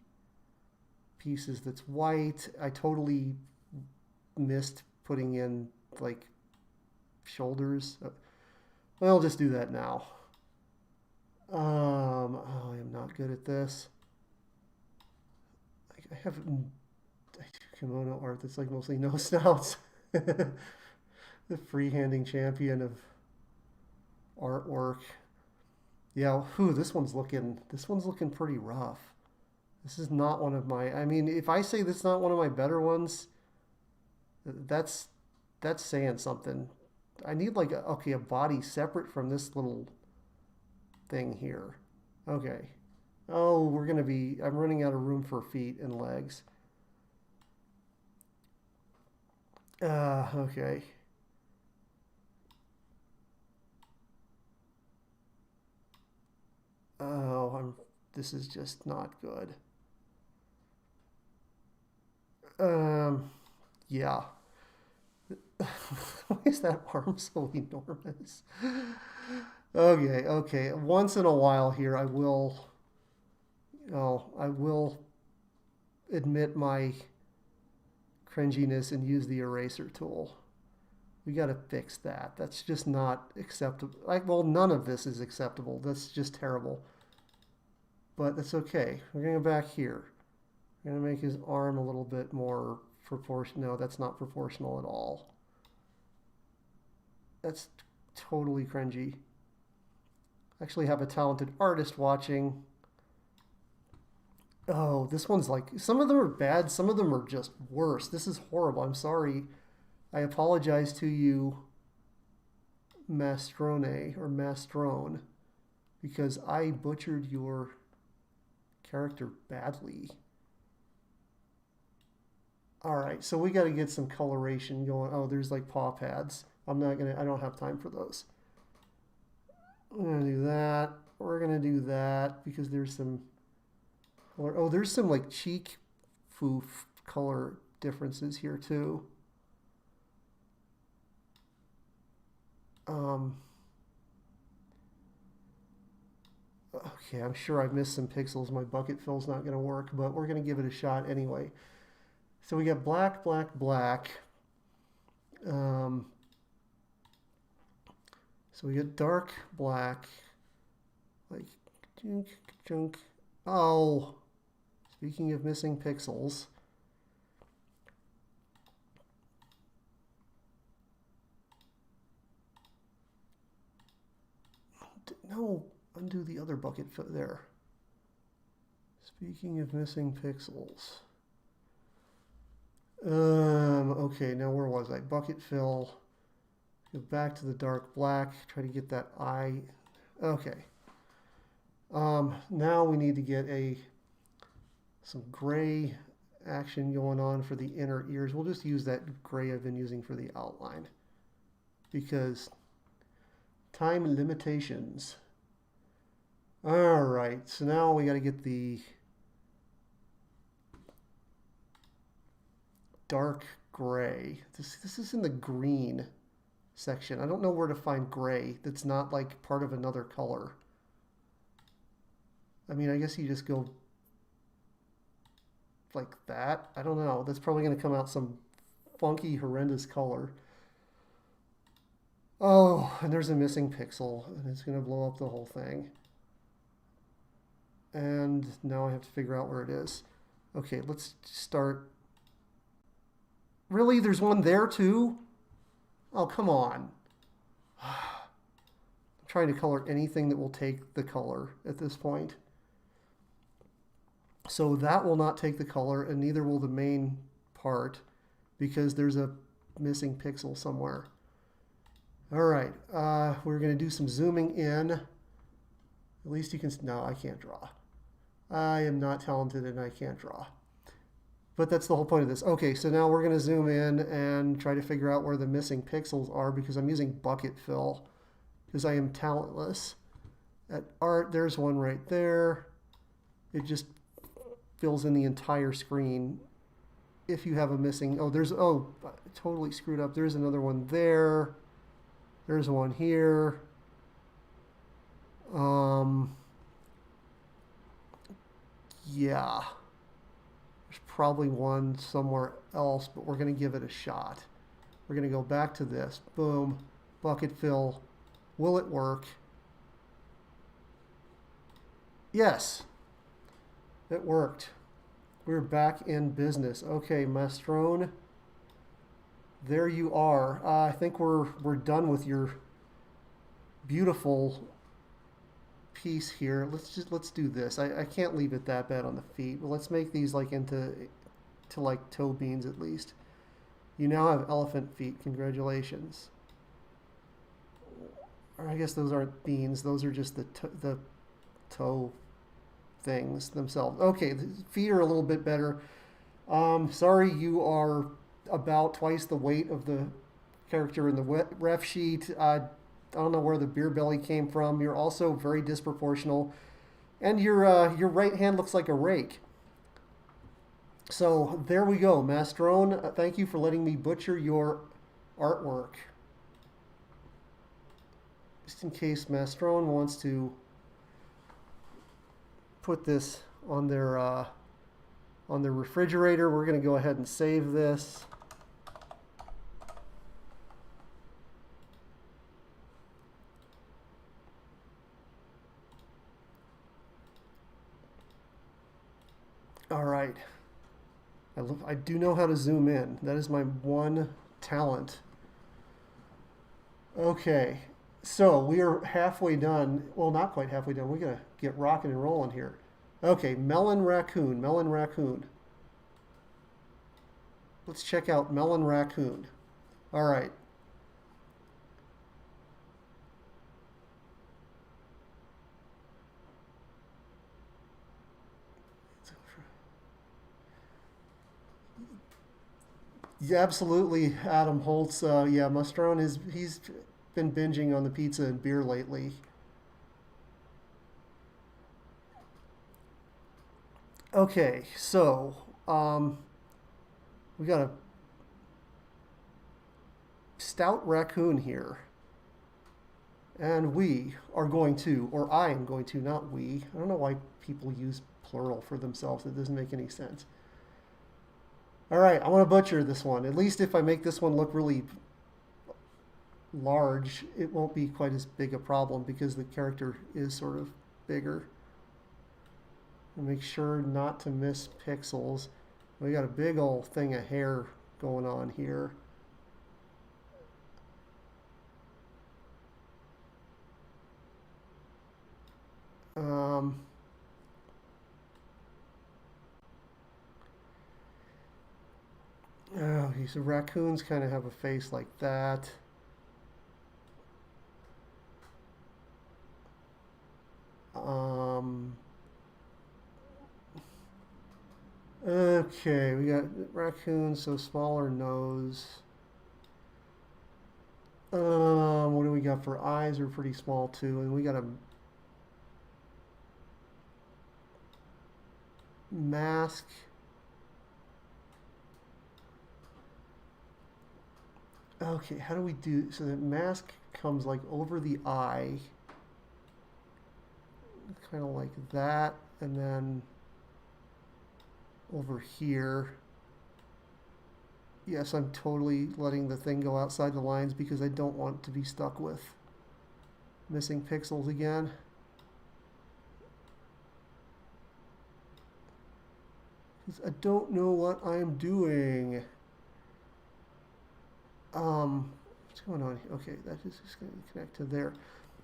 pieces that's white. I totally missed putting in like shoulders. Well, I'll just do that now. Oh, I am not good at this. I have kimono art that's like mostly no snouts. The freehanding champion of artwork. Yeah, this one's looking pretty rough. This is not one of my, I mean, if I say this is not one of my better ones, that's saying something. I need like a body separate from this little thing here. Okay. Oh, I'm running out of room for feet and legs. Okay. Oh, this is just not good. Yeah. Why is that arm so enormous? Okay, okay. Once in a while here, I will admit my cringiness and use the eraser tool. We got to fix that. That's just not acceptable. Well, none of this is acceptable. That's just terrible. But that's okay. We're going to go back here. We're going to make his arm a little bit more proportional. No, that's not proportional at all. That's totally cringy. I actually have a talented artist watching. Oh, this one's like, some of them are bad, some of them are just worse. This is horrible. I'm sorry. I apologize to you, Mastrone or Mastrone, because I butchered your character badly. All right, so we got to get some coloration going. Oh, there's like paw pads. I don't have time for those. I'm gonna do that. We're gonna do that because there's some color. Oh, there's some like cheek foof color differences here too. Okay, I'm sure I've missed some pixels. My bucket fill's not gonna work, but we're gonna give it a shot anyway. So we got black, black, black. So we get dark black, like junk, junk. Oh, speaking of missing pixels. No, undo the other bucket there. Speaking of missing pixels. Okay, now where was I? Bucket fill. Go back to the dark black. Try to get that eye. Okay. Now we need to get some gray action going on for the inner ears. We'll just use that gray I've been using for the outline because time limitations. All right, so now we got to get the dark gray. This is in the green section. I don't know where to find gray that's not like part of another color. I mean, I guess you just go like that. I don't know. That's probably going to come out some funky, horrendous color. Oh, and there's a missing pixel, and it's going to blow up the whole thing. And now I have to figure out where it is. Okay, let's start. Really? There's one there too? Oh, come on. I'm trying to color anything that will take the color at this point. So that will not take the color, and neither will the main part, because there's a missing pixel somewhere. All right, we're going to do some zooming in. At least you can, no, I can't draw. I am not talented and I can't draw. But that's the whole point of this. Okay, so now we're going to zoom in and try to figure out where the missing pixels are because I'm using bucket fill because I am talentless. At art, there's one right there. It just fills in the entire screen. If you have a missing, I totally screwed up. There's another one there. There's one here. Yeah. There's probably one somewhere else, but we're going to give it a shot. We're going to go back to this. Boom. Bucket fill. Will it work? Yes. It worked. We're back in business. Okay, Mastrone. There you are. I think we're done with your beautiful piece here. Let's do this. I can't leave it that bad on the feet. But let's make these like into to like toe beans at least. You now have elephant feet. Congratulations. Or I guess those aren't beans. Those are just the toe things themselves. Okay, the feet are a little bit better. Sorry, you are about twice the weight of the character in the ref sheet. I don't know where the beer belly came from. You're also very disproportional, and your right hand looks like a rake. So there we go, Mastrone. Thank you for letting me butcher your artwork. Just in case Mastrone wants to put this on their refrigerator, we're going to go ahead and save this. All right. I do know how to zoom in. That is my one talent. Okay. So we are halfway done. Well, not quite halfway done. We're going to get rocking and rolling here. Okay, melon raccoon, melon raccoon. Let's check out melon raccoon. All right. Yeah, absolutely, Adam Holtz. Yeah, Mastrone he's been binging on the pizza and beer lately. Okay, so we got a stout raccoon here, and we are going to, or I am going to, not we. I don't know why people use plural for themselves. It doesn't make any sense. All right, I want to butcher this one. At least if I make this one look really large, it won't be quite as big a problem because the character is sort of bigger. And make sure not to miss pixels. We got a big old thing of hair going on here. Um, oh, so raccoons kind of have a face like that. Um, okay, we got raccoons, so smaller nose. What do we got for eyes? Are pretty small too, and we got a mask. Okay, how do we do so the mask comes like over the eye, kind of like that, and then over here. Yes, I'm totally letting the thing go outside the lines because I don't want to be stuck with missing pixels again. I don't know what I'm doing. What's going on here? Okay, that is just going to connect to there.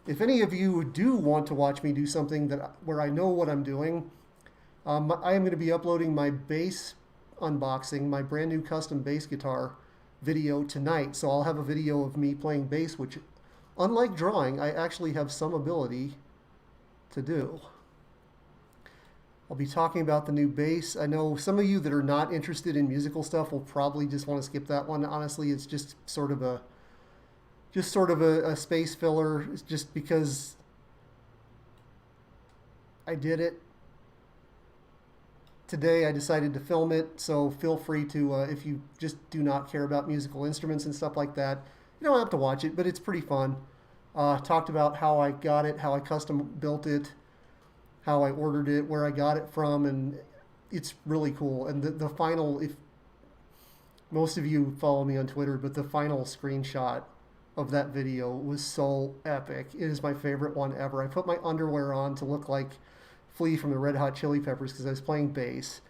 If any of you do want to watch me do something where I know what I'm doing, I am going to be uploading my bass unboxing, my brand new custom bass guitar video tonight. So I'll have a video of me playing bass, which, unlike drawing, I actually have some ability to do. I'll be talking about the new bass. I know some of you that are not interested in musical stuff will probably just want to skip that one. Honestly, it's just sort of a space filler. It's just because I did it today. I decided to film it, so feel free to, if you just do not care about musical instruments and stuff like that, you don't have to watch it, but it's pretty fun. Talked about how I got it, how I custom built it, how I ordered it, where I got it from, and it's really cool. And the final, if most of you follow me on Twitter, but the final screenshot of that video was so epic. It is my favorite one ever. I put my underwear on to look like Flea from the Red Hot Chili Peppers because I was playing bass.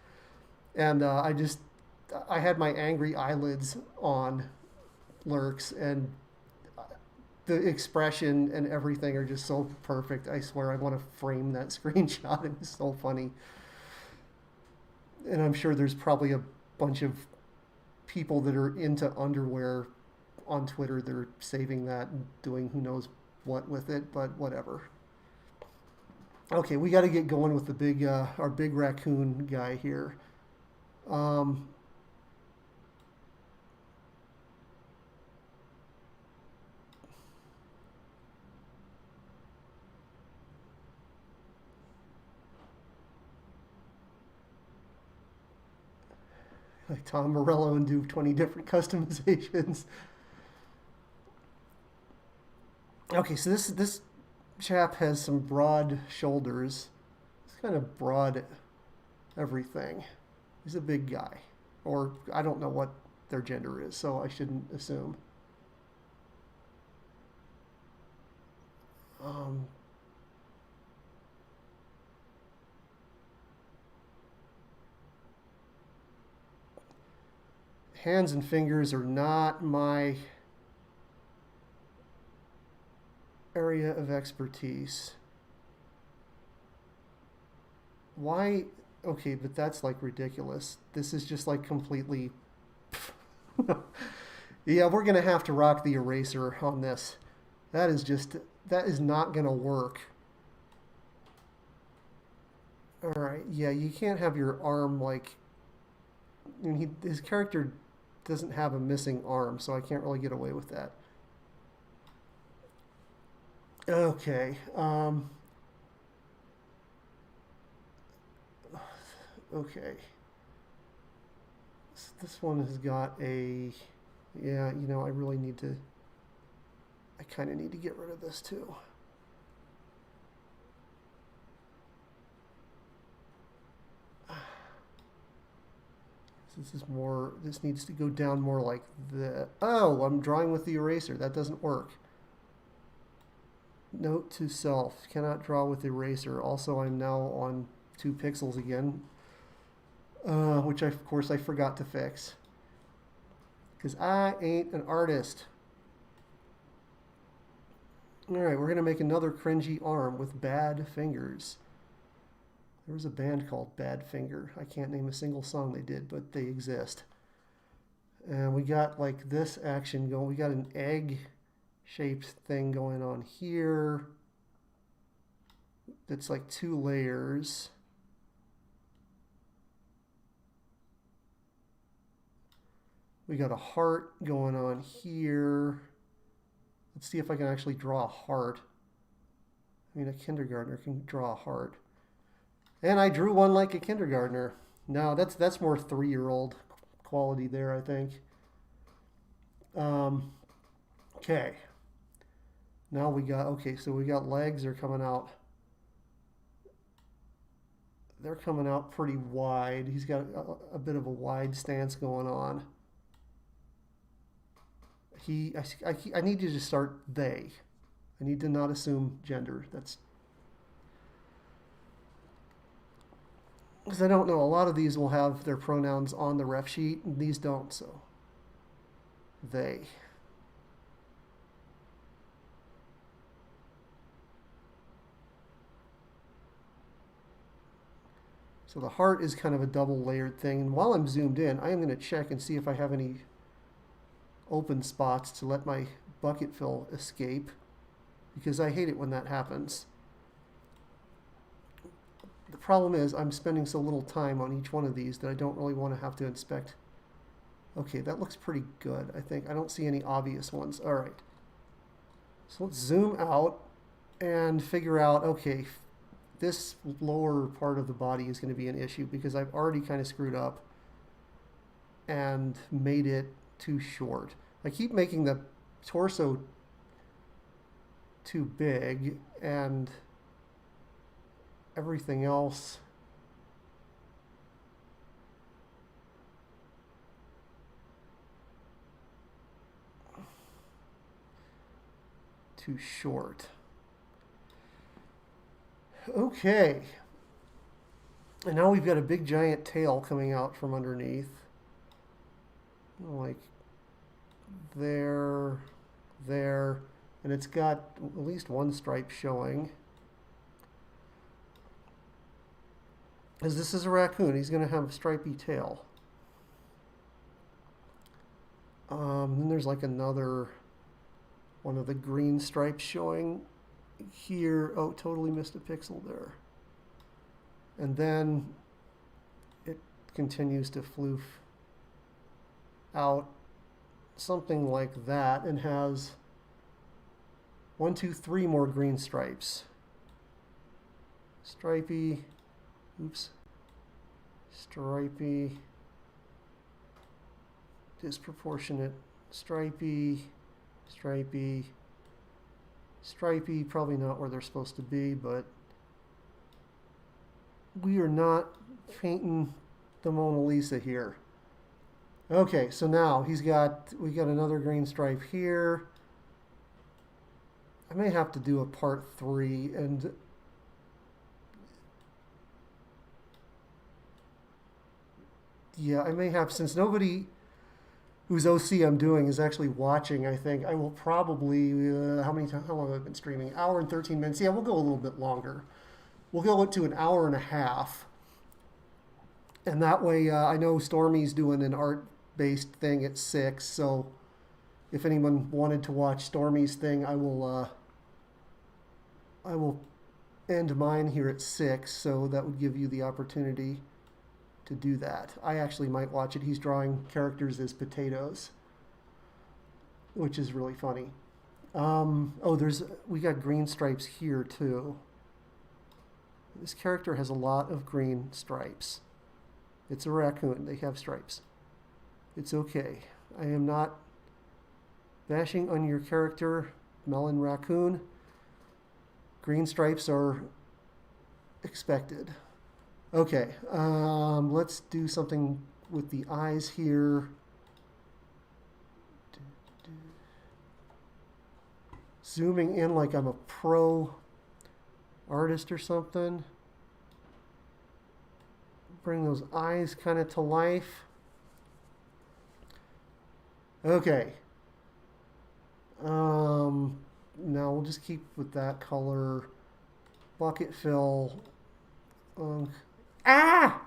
And I had my angry eyelids on, Lurks, and the expression and everything are just so perfect. I swear I want to frame that screenshot. It was so funny. And I'm sure there's probably a bunch of people that are into underwear on Twitter that are saving that and doing who knows what with it, but whatever. Okay, we got to get going with the big, our big raccoon guy here. Like Tom Morello and do 20 different customizations. Okay, so this chap has some broad shoulders. It's kind of broad everything. He's a big guy. Or I don't know what their gender is, so I shouldn't assume. Um, Hands and fingers are not my area of expertise. Why? Okay, but that's like ridiculous. This is just like completely. Yeah, we're gonna have to rock the eraser on this. That is just, that is not gonna work. All right, yeah, you can't have your arm like. I mean, his character doesn't have a missing arm, so I can't really get away with that. Okay. Okay. This one has got a. Yeah, you know, I really need to. I kind of need to get rid of this too. This is more. This needs to go down more like the. Oh, I'm drawing with the eraser. That doesn't work. Note to self: cannot draw with eraser. Also, I'm now on 2 pixels again, which of course I forgot to fix because I ain't an artist. All right, we're gonna make another cringy arm with bad fingers. There was a band called Bad Finger. I can't name a single song they did, but they exist. And we got like this action going. We got an egg-shaped thing going on here. That's like 2 layers. We got a heart going on here. Let's see if I can actually draw a heart. I mean, a kindergartner can draw a heart. And I drew one like a kindergartner. No, that's more 3-year-old quality there, I think. Okay. Now we got, okay, so we got legs are coming out. They're coming out pretty wide. He's got a bit of a wide stance going on. I need you to start they. I need to not assume gender. That's because I don't know. A lot of these will have their pronouns on the ref sheet, and these don't. So they. So the heart is kind of a double layered thing. And while I'm zoomed in, I am going to check and see if I have any open spots to let my bucket fill escape, because I hate it when that happens. The problem is I'm spending so little time on each one of these that I don't really want to have to inspect. Okay, that looks pretty good, I think. I don't see any obvious ones. All right. So let's zoom out and figure out, okay, this lower part of the body is going to be an issue because I've already kind of screwed up and made it too short. I keep making the torso too big and everything else too short. Okay. And now we've got a big giant tail coming out from underneath. Like there, there. And it's got at least one stripe showing. As this is a raccoon, he's going to have a stripy tail. Then there's like another one of the green stripes showing here. Oh, totally missed a pixel there. And then it continues to floof out something like that and has 1, 2, 3 more green stripes. Stripy, oops, stripy, disproportionate, stripy, stripy, stripy, probably not where they're supposed to be, but we are not painting the Mona Lisa here. Okay, so now we got another green stripe here. I may have to do a part 3 and yeah, I may have, since nobody whose OC I'm doing is actually watching, I think I will probably, how long have I been streaming? Hour and 13 minutes. Yeah, we'll go a little bit longer. We'll go into an hour and a half. And that way, I know Stormy's doing an art-based thing at 6, so if anyone wanted to watch Stormy's thing, I will end mine here at 6, so that would give you the opportunity to do that. I actually might watch it. He's drawing characters as potatoes, which is really funny. We got green stripes here too. This character has a lot of green stripes. It's a raccoon. They have stripes. It's okay. I am not bashing on your character, Melon Raccoon. Green stripes are expected. Okay, let's do something with the eyes here. Zooming in like I'm a pro artist or something. Bring those eyes kind of to life. Okay. Now we'll just keep with that color. Bucket fill. Ah!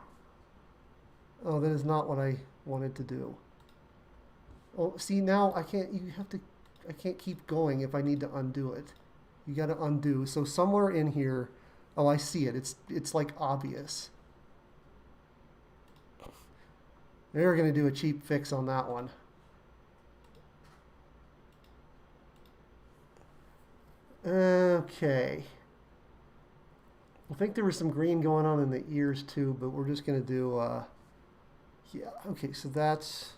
Oh, that is not what I wanted to do. Oh, see, now I can't, I can't keep going if I need to undo it. You got to undo. So somewhere in here, oh, I see it. It's like obvious. They're going to do a cheap fix on that one. Okay. I think there was some green going on in the ears too, but we're just going to do, yeah, okay, so that's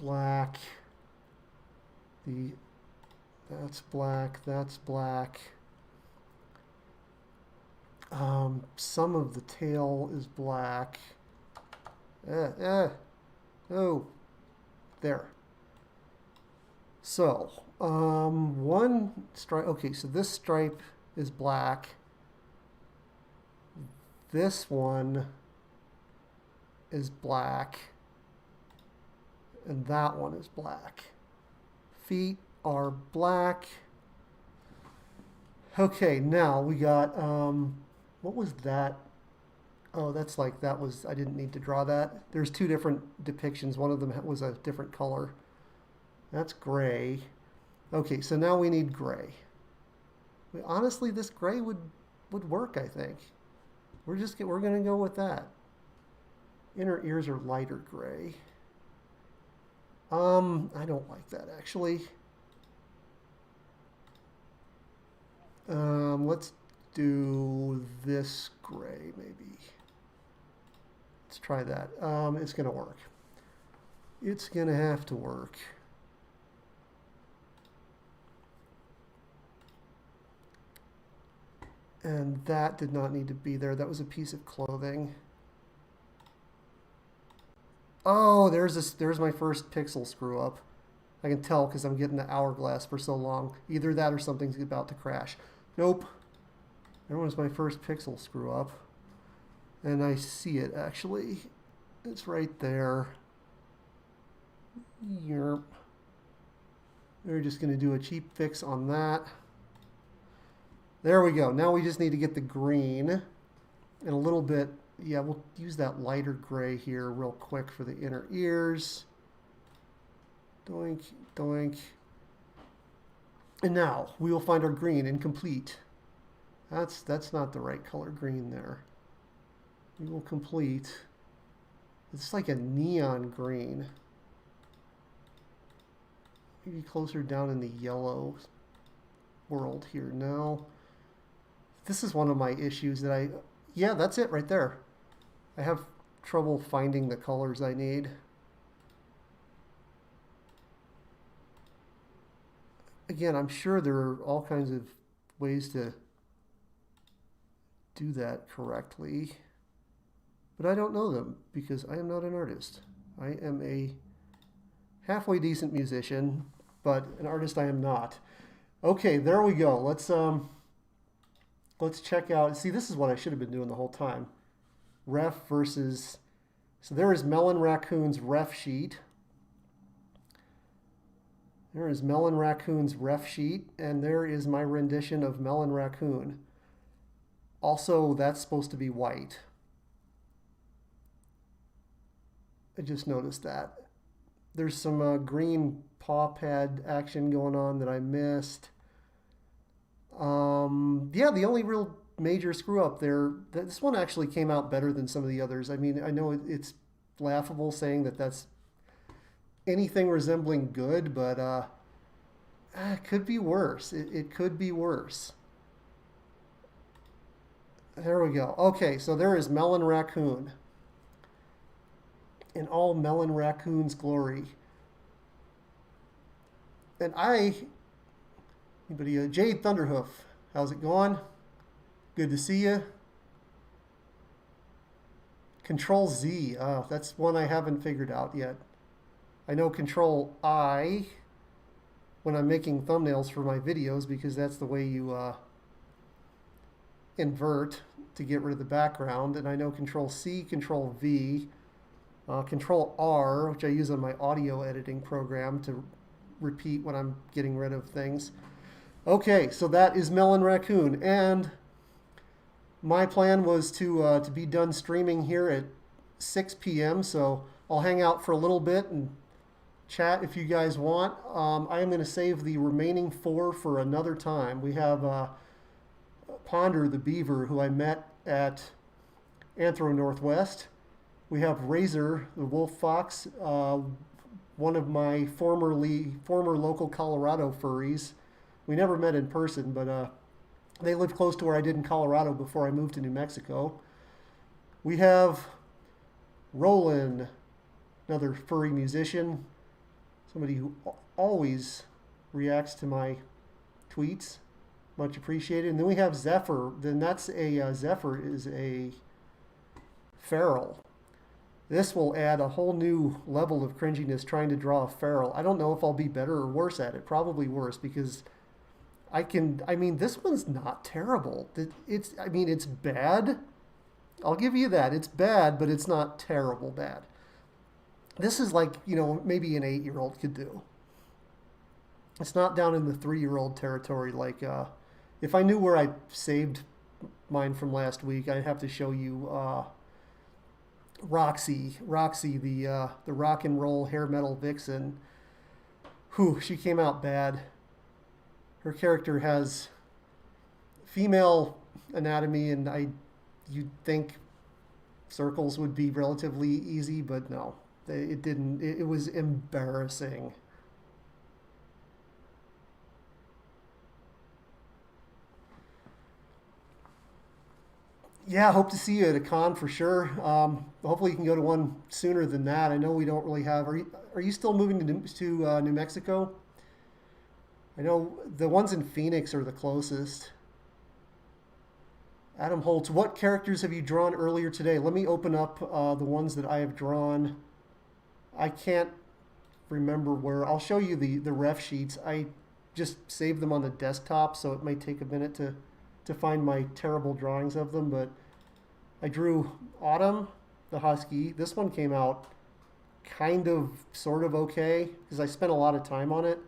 black. That's black, that's black. Some of the tail is black. Oh, there. So, one stripe, okay, so this stripe is black. This one is black. And that one is black. Feet are black. Okay, now we got, what was that? Oh, that's like, that was, I didn't need to draw that. There's two different depictions. One of them was a different color. That's gray. Okay, so now we need gray. Honestly, this gray would work, I think. We're going to go with that. Inner ears are lighter gray. I don't like that, actually. Let's do this gray maybe. Let's try that. It's going to work. It's going to have to work. And that did not need to be there. That was a piece of clothing. Oh, there's my first pixel screw up. I can tell because I'm getting the hourglass for so long. Either that or something's about to crash. Nope. There was my first pixel screw up. And I see it actually. It's right there. Yerp. We're just going to do a cheap fix on that. There we go. Now we just need to get the green and a little bit. Yeah, we'll use that lighter gray here real quick for the inner ears. Doink, doink. And now we will find our green incomplete. That's not the right color green there. We will complete. It's like a neon green. Maybe closer down in the yellow world here. No. This is one of my issues that yeah, that's it right there. I have trouble finding the colors I need. Again, I'm sure there are all kinds of ways to do that correctly, but I don't know them because I am not an artist. I am a halfway decent musician, but an artist I am not. Okay, there we go. Let's check out. See, this is what I should have been doing the whole time. Ref versus. So there is Melon Raccoon's ref sheet. There is Melon Raccoon's ref sheet, and there is my rendition of Melon Raccoon. Also, that's supposed to be white. I just noticed that. There's some green paw pad action going on that I missed. Yeah, the only real major screw up there, this one actually came out better than some of the others. I mean, I know it's laughable saying that that's anything resembling good, but it could be worse. It could be worse. There we go. Okay, so there is Melon Raccoon in all Melon Raccoon's glory. And anybody, Jade Thunderhoof, how's it going? Good to see you. Control Z, that's one I haven't figured out yet. I know Control I when I'm making thumbnails for my videos because that's the way you invert to get rid of the background. And I know Control C, Control V, Control R, which I use on my audio editing program to repeat when I'm getting rid of things. Okay, so that is Melon Raccoon, and my plan was to be done streaming here at 6 p.m. So I'll hang out for a little bit and chat if you guys want. I am going to save the remaining 4 for another time. We have Ponder the Beaver, who I met at Anthro Northwest. We have Razor the Wolf Fox, one of my former local Colorado furries. We never met in person, but they lived close to where I did in Colorado before I moved to New Mexico. We have Roland, another furry musician, somebody who always reacts to my tweets. Much appreciated. And then we have Zephyr. Then that's Zephyr is a feral. This will add a whole new level of cringiness trying to draw a feral. I don't know if I'll be better or worse at it. Probably worse because I mean, this one's not terrible. It's bad. I'll give you that. It's bad, but it's not terrible bad. This is like, maybe an 8-year-old could do. It's not down in the 3-year-old territory. Like, if I knew where I saved mine from last week, I'd have to show you Roxy, the rock and roll hair metal vixen. Whew, she came out bad. Her character has female anatomy, and you'd think circles would be relatively easy, but no, it didn't. It was embarrassing. Yeah, hope to see you at a con for sure. Hopefully, you can go to one sooner than that. I know we don't really have. Are you still moving to New Mexico? I know the ones in Phoenix are the closest. Adam Holtz, what characters have you drawn earlier today? Let me open up the ones that I have drawn. I can't remember where. I'll show you the ref sheets. I just saved them on the desktop, so it might take a minute to find my terrible drawings of them. But I drew Autumn, the Husky. This one came out kind of, sort of okay because I spent a lot of time on it.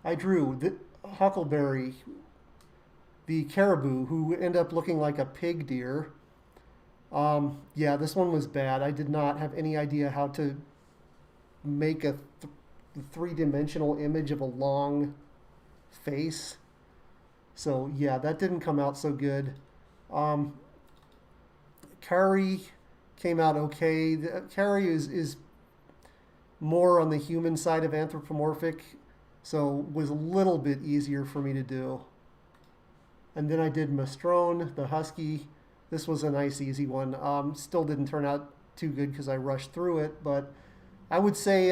I drew the Huckleberry, the caribou, who end up looking like a pig deer. Yeah, this one was bad. I did not have any idea how to make a three-dimensional image of a long face. So yeah, that didn't come out so good. Um, Carrie came out okay. Carrie is more on the human side of anthropomorphic, so was a little bit easier for me to do. And then I did Mastrone, the Husky. This was a nice, easy one. Still didn't turn out too good because I rushed through it, but I would say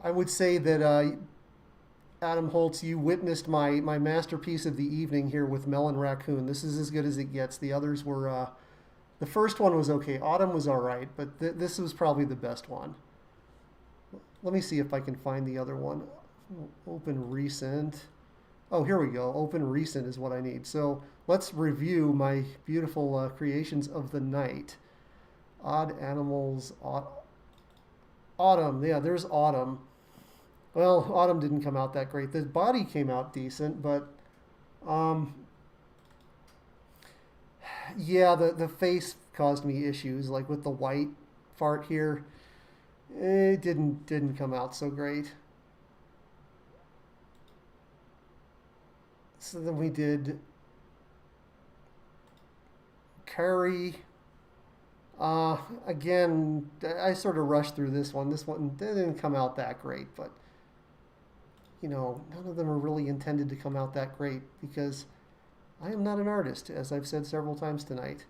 that Adam Holtz, you witnessed my masterpiece of the evening here with Melon Raccoon. This is as good as it gets. The others were the first one was okay. Autumn was all right, but this was probably the best one. Let me see if I can find the other one. Open recent. Oh, here we go. Open recent is what I need. So let's review my beautiful creations of the night. Odd animals. Autumn. Yeah, there's Autumn. Well, Autumn didn't come out that great. The body came out decent, but um, yeah, the face caused me issues, like with the white part here. It didn't come out so great. So then we did Curry. Again, I sort of rushed through this one. This one didn't come out that great, but none of them are really intended to come out that great because I am not an artist, as I've said several times tonight.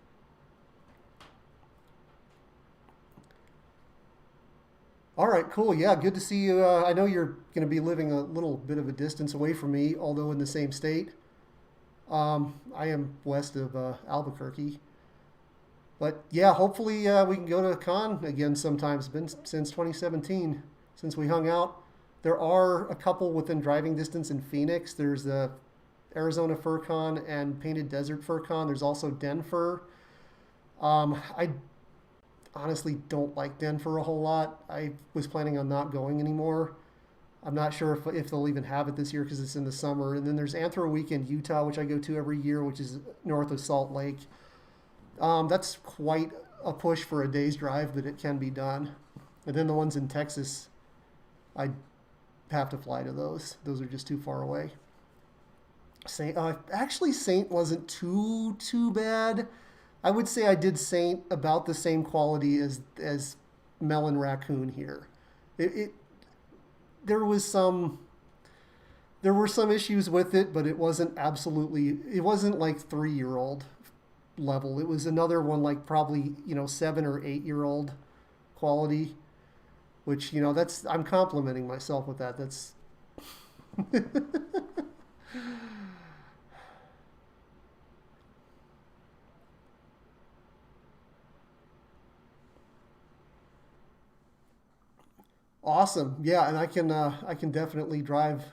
All right, cool. Yeah, good to see you. I know you're going to be living a little bit of a distance away from me, although in the same state. I am west of Albuquerque. But yeah, hopefully we can go to a con again sometime. It's been since 2017 since we hung out. There are a couple within driving distance in Phoenix. There's the Arizona Fur Con and Painted Desert Fur Con. There's also Denver. I honestly don't like Denver a whole lot. I was planning on not going anymore. I'm not sure if they'll even have it this year because it's in the summer. And then there's Anthro Weekend Utah, which I go to every year, which is north of Salt Lake. That's quite a push for a day's drive, but it can be done. And then the ones in Texas, I have to fly to those. Those are just too far away. Actually, Saint wasn't too bad. I would say I did Saint about the same quality as Melon Raccoon here. It there was some there were some issues with it, but it wasn't like 3-year-old level. It was another one like probably 7 or 8-year-old quality, which that's I'm complimenting myself with that. That's awesome. Yeah, and I can definitely drive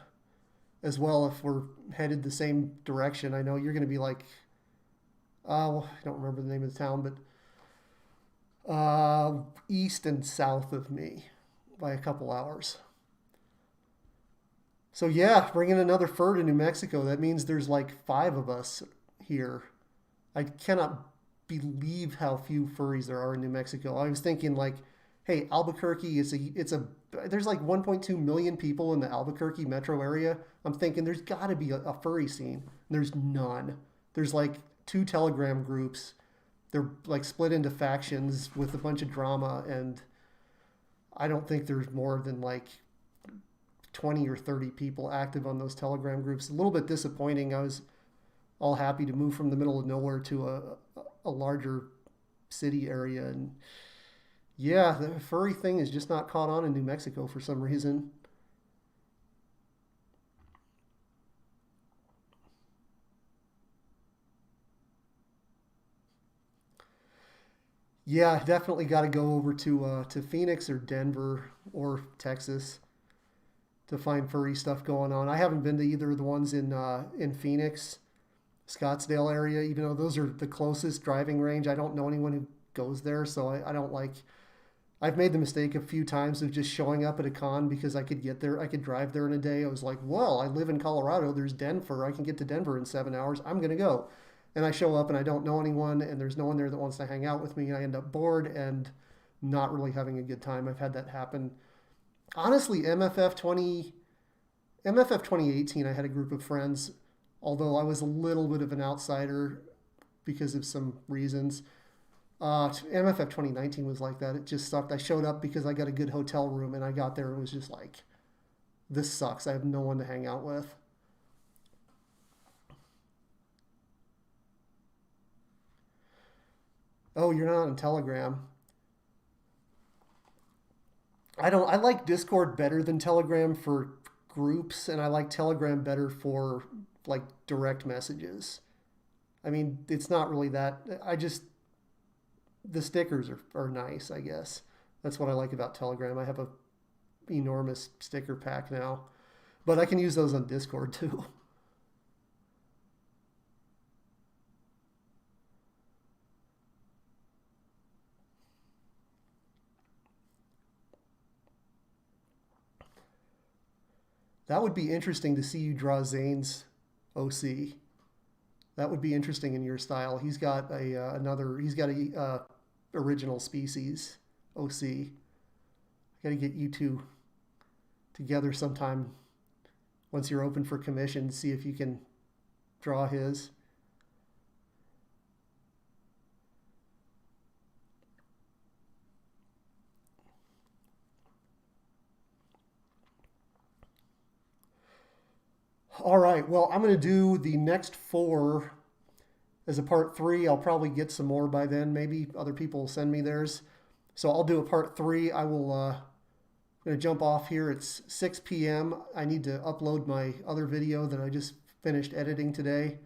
as well if we're headed the same direction. I know you're going to be like, I don't remember the name of the town, but east and south of me by a couple hours. So yeah, bringing another fur to New Mexico. That means there's like 5 of us here. I cannot believe how few furries there are in New Mexico. I was thinking like, hey, Albuquerque there's like 1.2 million people in the Albuquerque metro area. I'm thinking there's got to be a furry scene. There's none. There's like 2 Telegram groups. They're like split into factions with a bunch of drama, and I don't think there's more than like 20 or 30 people active on those Telegram groups. A little bit disappointing. I was all happy to move from the middle of nowhere to a larger city area. And yeah, the furry thing is just not caught on in New Mexico for some reason. Yeah, definitely got to go over to Phoenix or Denver or Texas to find furry stuff going on. I haven't been to either of the ones in Phoenix, Scottsdale area, even though those are the closest driving range. I don't know anyone who goes there, so I don't like. I've made the mistake a few times of just showing up at a con because I could get there, I could drive there in a day. I was like, well, I live in Colorado. There's Denver. I can get to Denver in 7 hours. I'm gonna go, and I show up and I don't know anyone, and there's no one there that wants to hang out with me. And I end up bored and not really having a good time. I've had that happen. Honestly, MFF 2018, I had a group of friends, although I was a little bit of an outsider because of some reasons. MFF 2019 was like that. It just sucked. I showed up because I got a good hotel room and I got there and was just like, this sucks. I have no one to hang out with. Oh, you're not on Telegram. I like Discord better than Telegram for groups, and I like Telegram better for like direct messages. I mean, it's not really that. I just the stickers are nice, I guess. That's what I like about Telegram. I have a enormous sticker pack now, but I can use those on Discord too. That would be interesting to see you draw Zane's OC. That would be interesting in your style. He's got another. He's got a original species OC. Got to get you two together sometime once you're open for commission. See if you can draw his. All right. Well, I'm going to do the next four as a part three. I'll probably get some more by then. Maybe other people will send me theirs. So I'll do a part three. I will. I'm going to jump off here. It's 6 p.m. I need to upload my other video that I just finished editing today.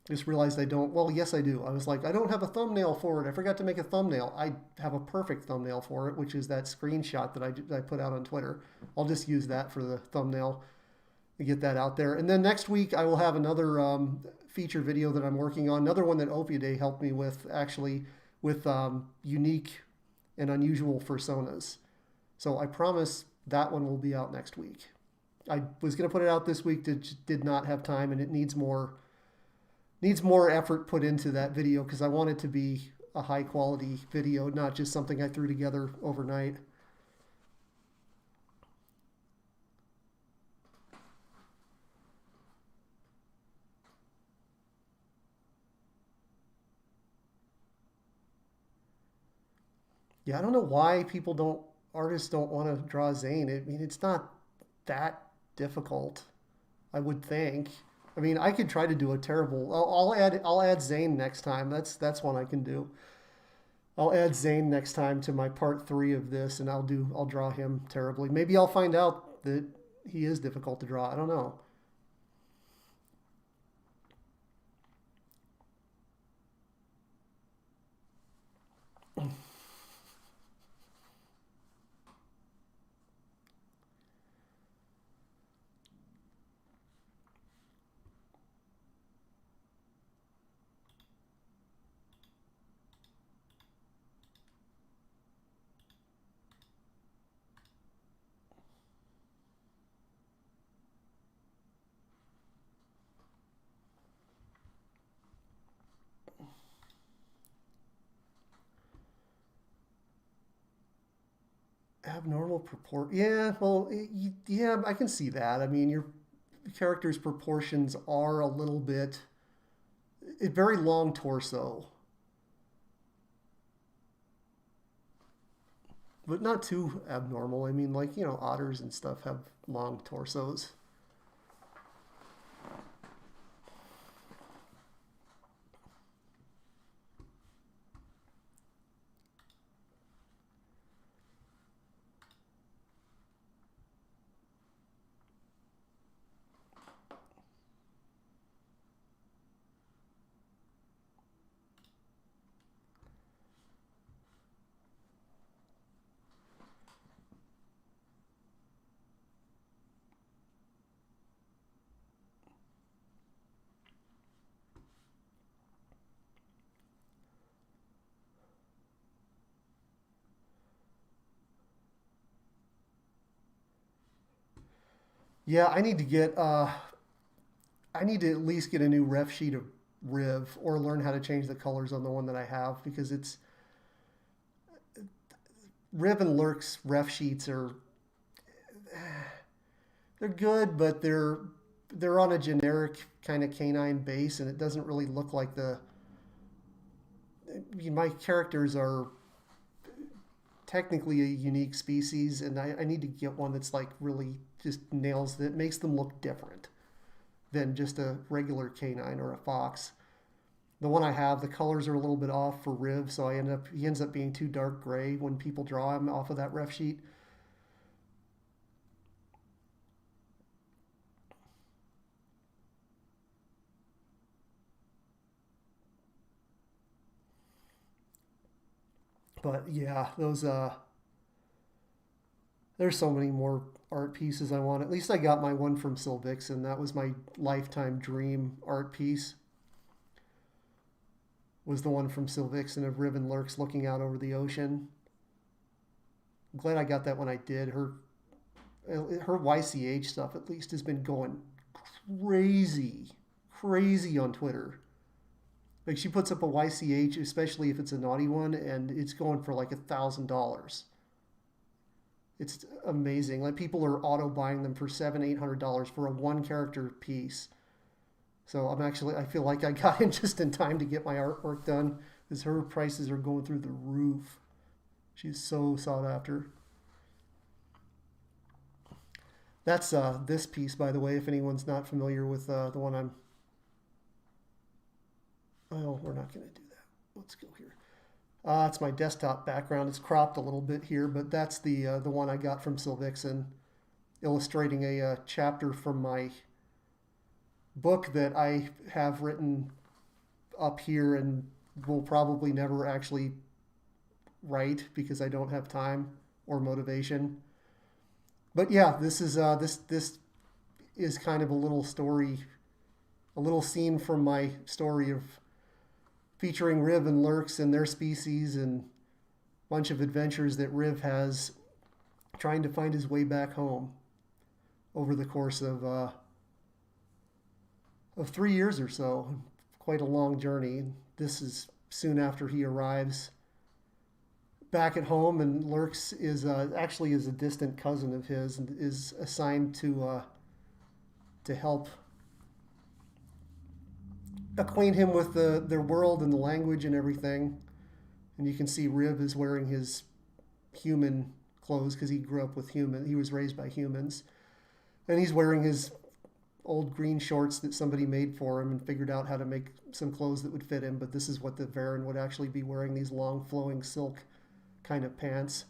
Just realized I don't. Well, yes, I do. I was like, I don't have a thumbnail for it. I forgot to make a thumbnail. I have a perfect thumbnail for it, which is that screenshot that I put out on Twitter. I'll just use that for the thumbnail to get that out there. And then next week, I will have another feature video that I'm working on. Another one that Opia helped me with, actually, with unique and unusual personas. So I promise that one will be out next week. I was going to put it out this week, did not have time, and it needs more effort put into that video because I want it to be a high quality video, not just something I threw together overnight. Yeah, I don't know why artists don't want to draw Zane. I mean, it's not that difficult, I would think. I mean, I could try to do a terrible. I'll add Zane next time. That's one I can do. I'll add Zane next time to my part three of this, and I'll draw him terribly. Maybe I'll find out that he is difficult to draw. I don't know. Abnormal proport. Yeah, well, yeah, I can see that. I mean, your character's proportions are a little bit a very long torso, but not too abnormal. I mean, like, otters and stuff have long torsos. Yeah, I need to at least get a new ref sheet of Riv or learn how to change the colors on the one that I have because it's Riv and Lurk's ref sheets are they're good, but they're on a generic kind of canine base, and it doesn't really look like the. My characters are technically a unique species, and I need to get one that's like really just nails that makes them look different than just a regular canine or a fox. The one I have, the colors are a little bit off for Riv, so he ends up being too dark gray when people draw him off of that ref sheet. But yeah, those there's so many more art pieces I want. At least I got my one from Sylvixen. That was my lifetime dream art piece. Was the one from Sylvixen of Riven Lurks looking out over the ocean. I'm glad I got that when I did. Her YCH stuff at least has been going crazy, crazy on Twitter. Like she puts up a YCH, especially if it's a naughty one, and it's going for like $1,000. It's amazing. Like people are auto buying them for $700-800 for a one character piece. So I feel like I got in just in time to get my artwork done because her prices are going through the roof. She's so sought after. That's this piece, by the way, if anyone's not familiar with the one I'm. Oh, we're not going to do that. Let's go here. It's my desktop background. It's cropped a little bit here, but that's the one I got from Sylvixen, illustrating a chapter from my book that I have written up here and will probably never actually write because I don't have time or motivation. But yeah, this is kind of a little story, a little scene from my story of featuring Riv and Lurks and their species and a bunch of adventures that Riv has trying to find his way back home over the course of 3 years or so. Quite a long journey. This is soon after he arrives back at home, and Lurks is actually is a distant cousin of his and is assigned to help acquaint him with their world and the language and everything. And you can see Riv is wearing his human clothes because he grew up with human. He was raised by humans, and he's wearing his old green shorts that somebody made for him and figured out how to make some clothes that would fit him. But this is what the Varen would actually be wearing, these long flowing silk kind of pants.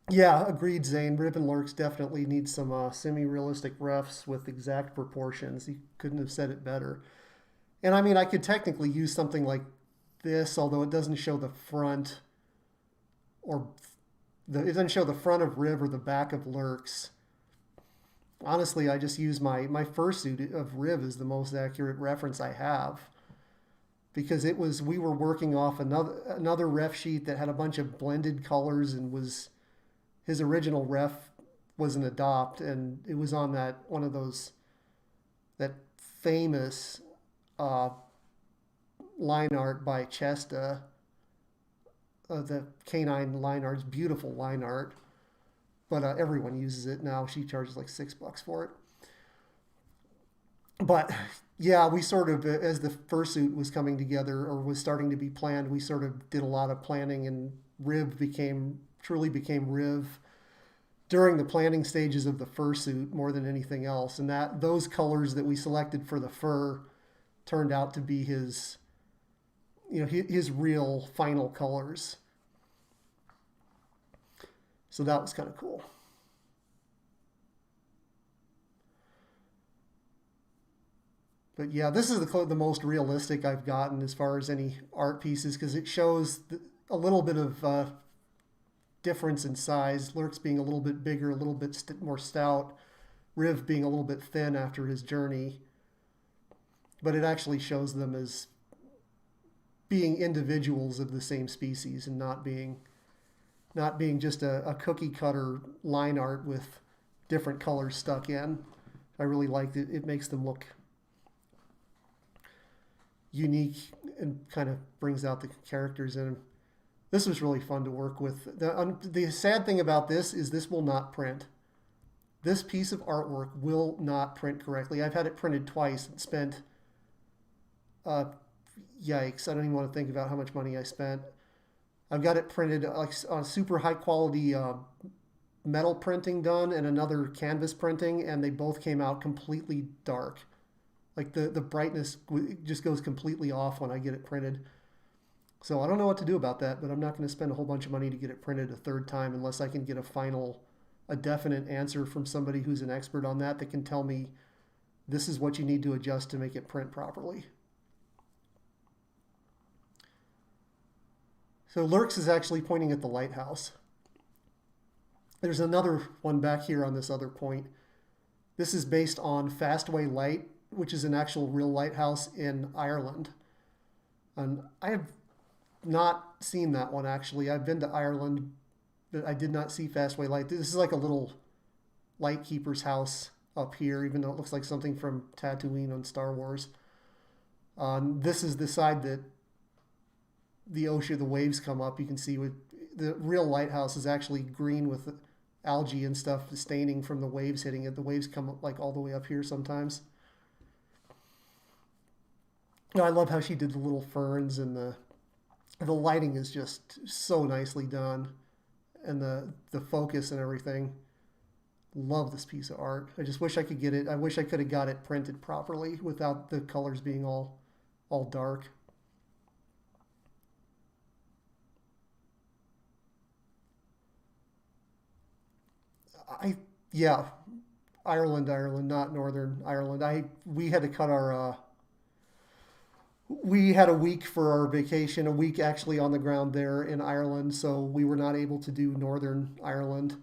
Yeah, agreed, Zane. Riv and Lurks definitely need some semi-realistic refs with exact proportions. He couldn't have said it better. And I mean, I could technically use something like this, although it doesn't show the front it doesn't show the front of Riv or the back of Lurks. Honestly, I just use my fursuit of Riv as the most accurate reference I have because we were working off another ref sheet that had a bunch of blended colors and was his original ref was an adopt, and it was on that one of those that famous line art by Chesta, the canine line art. It's beautiful line art, but everyone uses it now. She charges like $6 for it. But yeah, we sort of, as the fursuit was coming together or was starting to be planned, we sort of did a lot of planning, and Riv truly became Riv during the planning stages of the fursuit more than anything else. And those colors that we selected for the fur turned out to be his real final colors. So that was kind of cool. But yeah, this is the most realistic I've gotten as far as any art pieces because it shows a little bit of difference in size. Lurks being a little bit bigger, a little bit more stout. Riv being a little bit thin after his journey. But it actually shows them as being individuals of the same species and not being just a cookie cutter line art with different colors stuck in. I really liked it. It makes them look unique and kind of brings out the characters in them. This was really fun to work with. The sad thing about this will not print. This piece of artwork will not print correctly. I've had it printed twice and spent, yikes, I don't even want to think about how much money I spent. I've got it printed like on super high quality metal printing done and another canvas printing, and they both came out completely dark. Like the brightness just goes completely off when I get it printed. So I don't know what to do about that, but I'm not going to spend a whole bunch of money to get it printed a third time unless I can get a definite answer from somebody who's an expert on that can tell me this is what you need to adjust to make it print properly. So Lurks is actually pointing at the lighthouse. There's another one back here on this other point. This is based on Fastway Light, which is an actual real lighthouse in Ireland. And I have not seen that one, actually. I've been to Ireland, but I did not see Fastway Light. This is like a little lightkeeper's house up here, even though it looks like something from Tatooine on Star Wars. This is the side that the ocean, the waves come up. You can see with the real lighthouse is actually green with algae and stuff staining from the waves hitting it. The waves come up like all the way up here sometimes. I love how she did the little ferns, and the lighting is just so nicely done, and the focus and everything. Love this piece of art. I just wish I could get it. I wish I could have got it printed properly without the colors being all dark. Yeah, Ireland, not Northern Ireland. We had to cut our. We had a week for our vacation, a week actually on the ground there in Ireland, so we were not able to do Northern Ireland.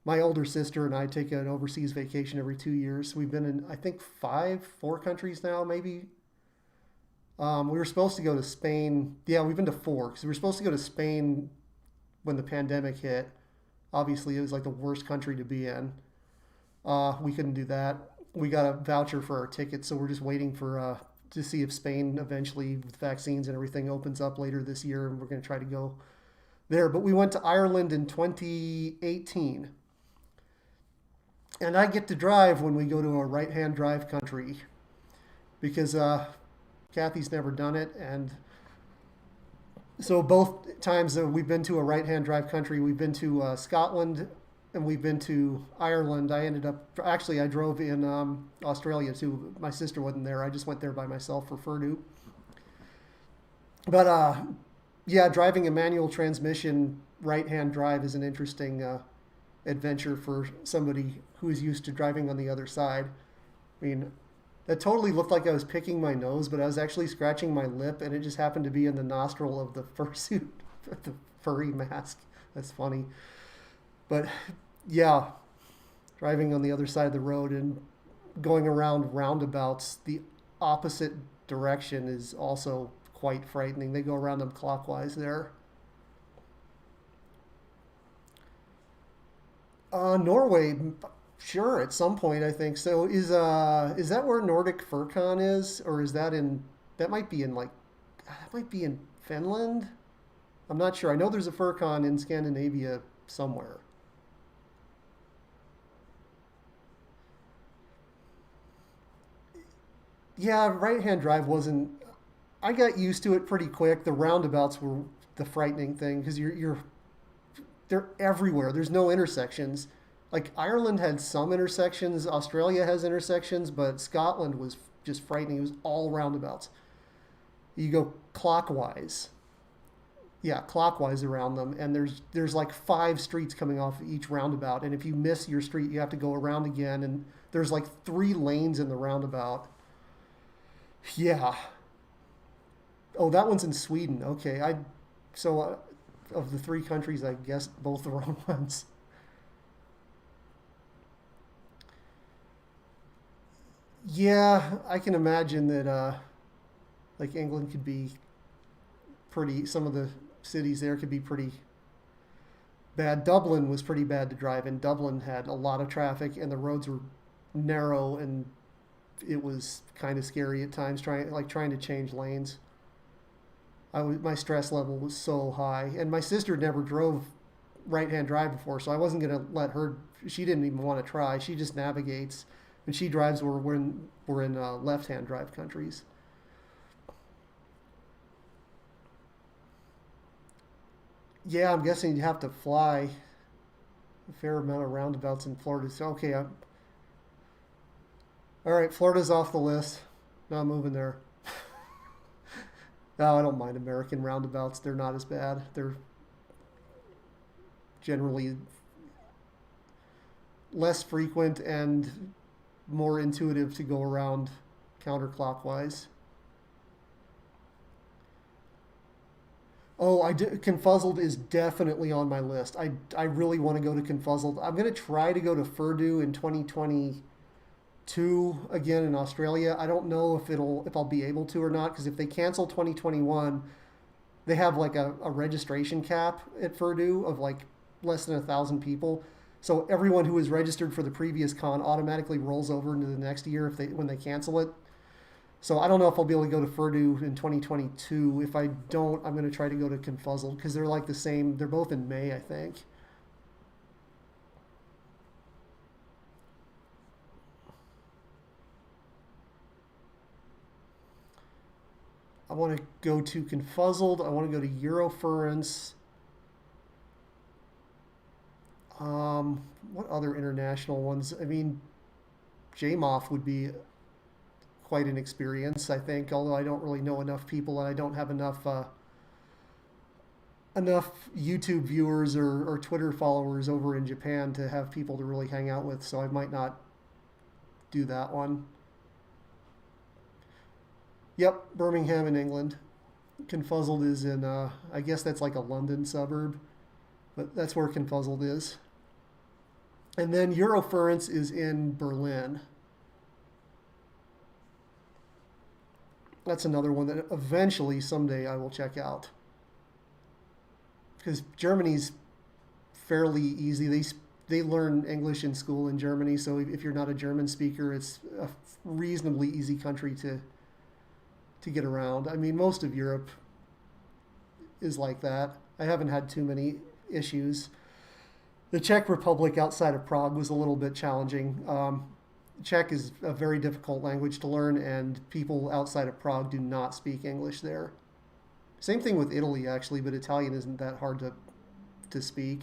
My older sister and I take an overseas vacation every 2 years. We've been in, I think, four countries now, maybe. We were supposed to go to Spain. Yeah, we've been to four, because we were supposed to go to Spain when the pandemic hit. Obviously, it was like the worst country to be in. We couldn't do that. We got a voucher for our ticket, so we're just waiting for to see if Spain eventually, with vaccines and everything, opens up later this year, and we're going to try to go there. But we went to Ireland in 2018. And I get to drive when we go to a right-hand drive country because Kathy's never done it. And so both times that we've been to a right-hand drive country, we've been to Scotland and we've been to Ireland. I drove in Australia too. My sister wasn't there. I just went there by myself for Furdu. But yeah, driving a manual transmission right-hand drive is an interesting adventure for somebody who is used to driving on the other side. I mean, that totally looked like I was picking my nose, but I was actually scratching my lip, and it just happened to be in the nostril of the fursuit, the furry mask. That's funny. But yeah, driving on the other side of the road and going around roundabouts the opposite direction is also quite frightening. They go around them clockwise there. Norway, sure, at some point I think so. Is that where Nordic FurCon is, or is that in? That might be in Finland. I'm not sure. I know there's a FurCon in Scandinavia somewhere. Yeah, right-hand drive wasn't. I got used to it pretty quick. The roundabouts were the frightening thing because they're everywhere. There's no intersections. Like Ireland had some intersections, Australia has intersections, but Scotland was just frightening. It was all roundabouts. You go clockwise. Yeah, clockwise around them, and there's like 5 streets coming off each roundabout, and if you miss your street, you have to go around again, and there's like 3 lanes in the roundabout. Yeah. Oh, that one's in Sweden. Okay, of the 3 countries, I guessed both the wrong ones. Yeah, I can imagine that like England could be pretty. Some of the cities there could be pretty bad. Dublin was pretty bad to drive in. Dublin had a lot of traffic, and the roads were narrow, and it was kind of scary at times trying to change lanes. My stress level was so high, and my sister never drove right-hand drive before, so I wasn't gonna let her. She didn't even want to try. She just navigates, and she drives where we're in left-hand drive countries. Yeah, I'm guessing you have to fly a fair amount of roundabouts in Florida. So okay, all right. Florida's off the list. Not moving there. No, I don't mind American roundabouts. They're not as bad. They're generally less frequent and more intuitive to go around counterclockwise. Oh, Confuzzled is definitely on my list. I really want to go to Confuzzled. I'm going to try to go to Furdu in 2022 again in Australia. I don't know if I'll be able to or not, because if they cancel 2021, they have like a registration cap at Furdu of like less than 1,000 people. So everyone who was registered for the previous con automatically rolls over into the next year when they cancel it. So I don't know if I'll be able to go to Furdu in 2022. If I don't, I'm going to try to go to Confuzzled, because they're like the same. They're both in May, I think. I want to go to Confuzzled. I want to go to Eurofurence. What other international ones? I mean, JMOF would be quite an experience, I think, although I don't really know enough people, and I don't have enough YouTube viewers or Twitter followers over in Japan to have people to really hang out with, so I might not do that one. Yep, Birmingham in England. Confuzzled is in, I guess that's like a London suburb, but that's where Confuzzled is. And then Eurofurence is in Berlin. That's another one that eventually someday I will check out, because Germany's fairly easy. They learn English in school in Germany, so if you're not a German speaker, it's a reasonably easy country to get around. I mean, most of Europe is like that. I haven't had too many issues. The Czech Republic outside of Prague was a little bit challenging. Czech is a very difficult language to learn, and people outside of Prague do not speak English there. Same thing with Italy, actually, but Italian isn't that hard to speak.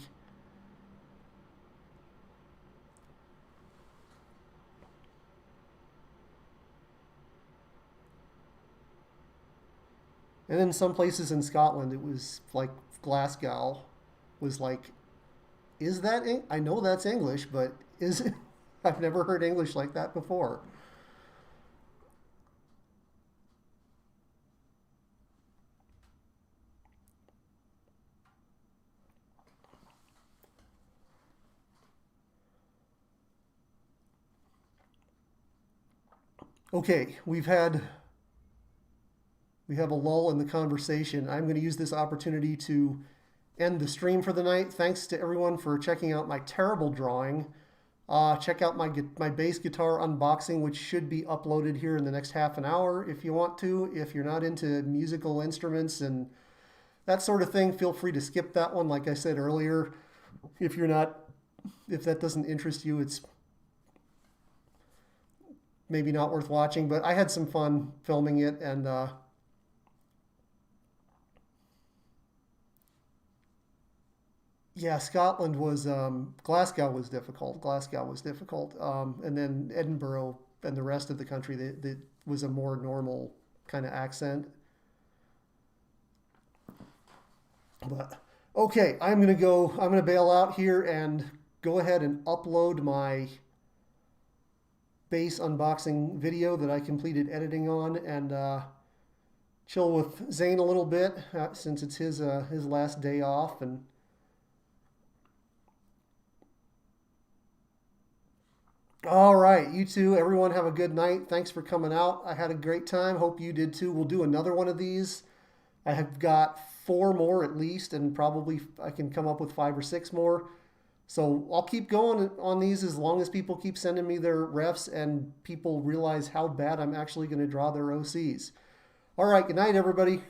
And then some places in Scotland, it was like Glasgow was like, is that I know that's English, but is it? I've never heard English like that before. Okay, we have a lull in the conversation. I'm going to use this opportunity to end the stream for the night. Thanks to everyone for checking out my terrible drawing. Check out my bass guitar unboxing, which should be uploaded here in the next half an hour if you want to. If you're not into musical instruments and that sort of thing, feel free to skip that one. Like I said earlier, if that doesn't interest you, it's maybe not worth watching. But I had some fun filming it, and yeah, Scotland was Glasgow was difficult. Glasgow was difficult, and then Edinburgh and the rest of the country that was a more normal kind of accent. But okay, I'm gonna bail out here and go ahead and upload my bass unboxing video that I completed editing on, and chill with Zane a little bit since it's his last day off. And all right, you two, everyone have a good night. Thanks for coming out. I had a great time. Hope you did too. We'll do another one of these I have got 4 more at least, and probably I can come up with 5 or 6 more. So I'll keep going on these as long as people keep sending me their refs and people realize how bad I'm actually going to draw their OCs. All right, good night, everybody.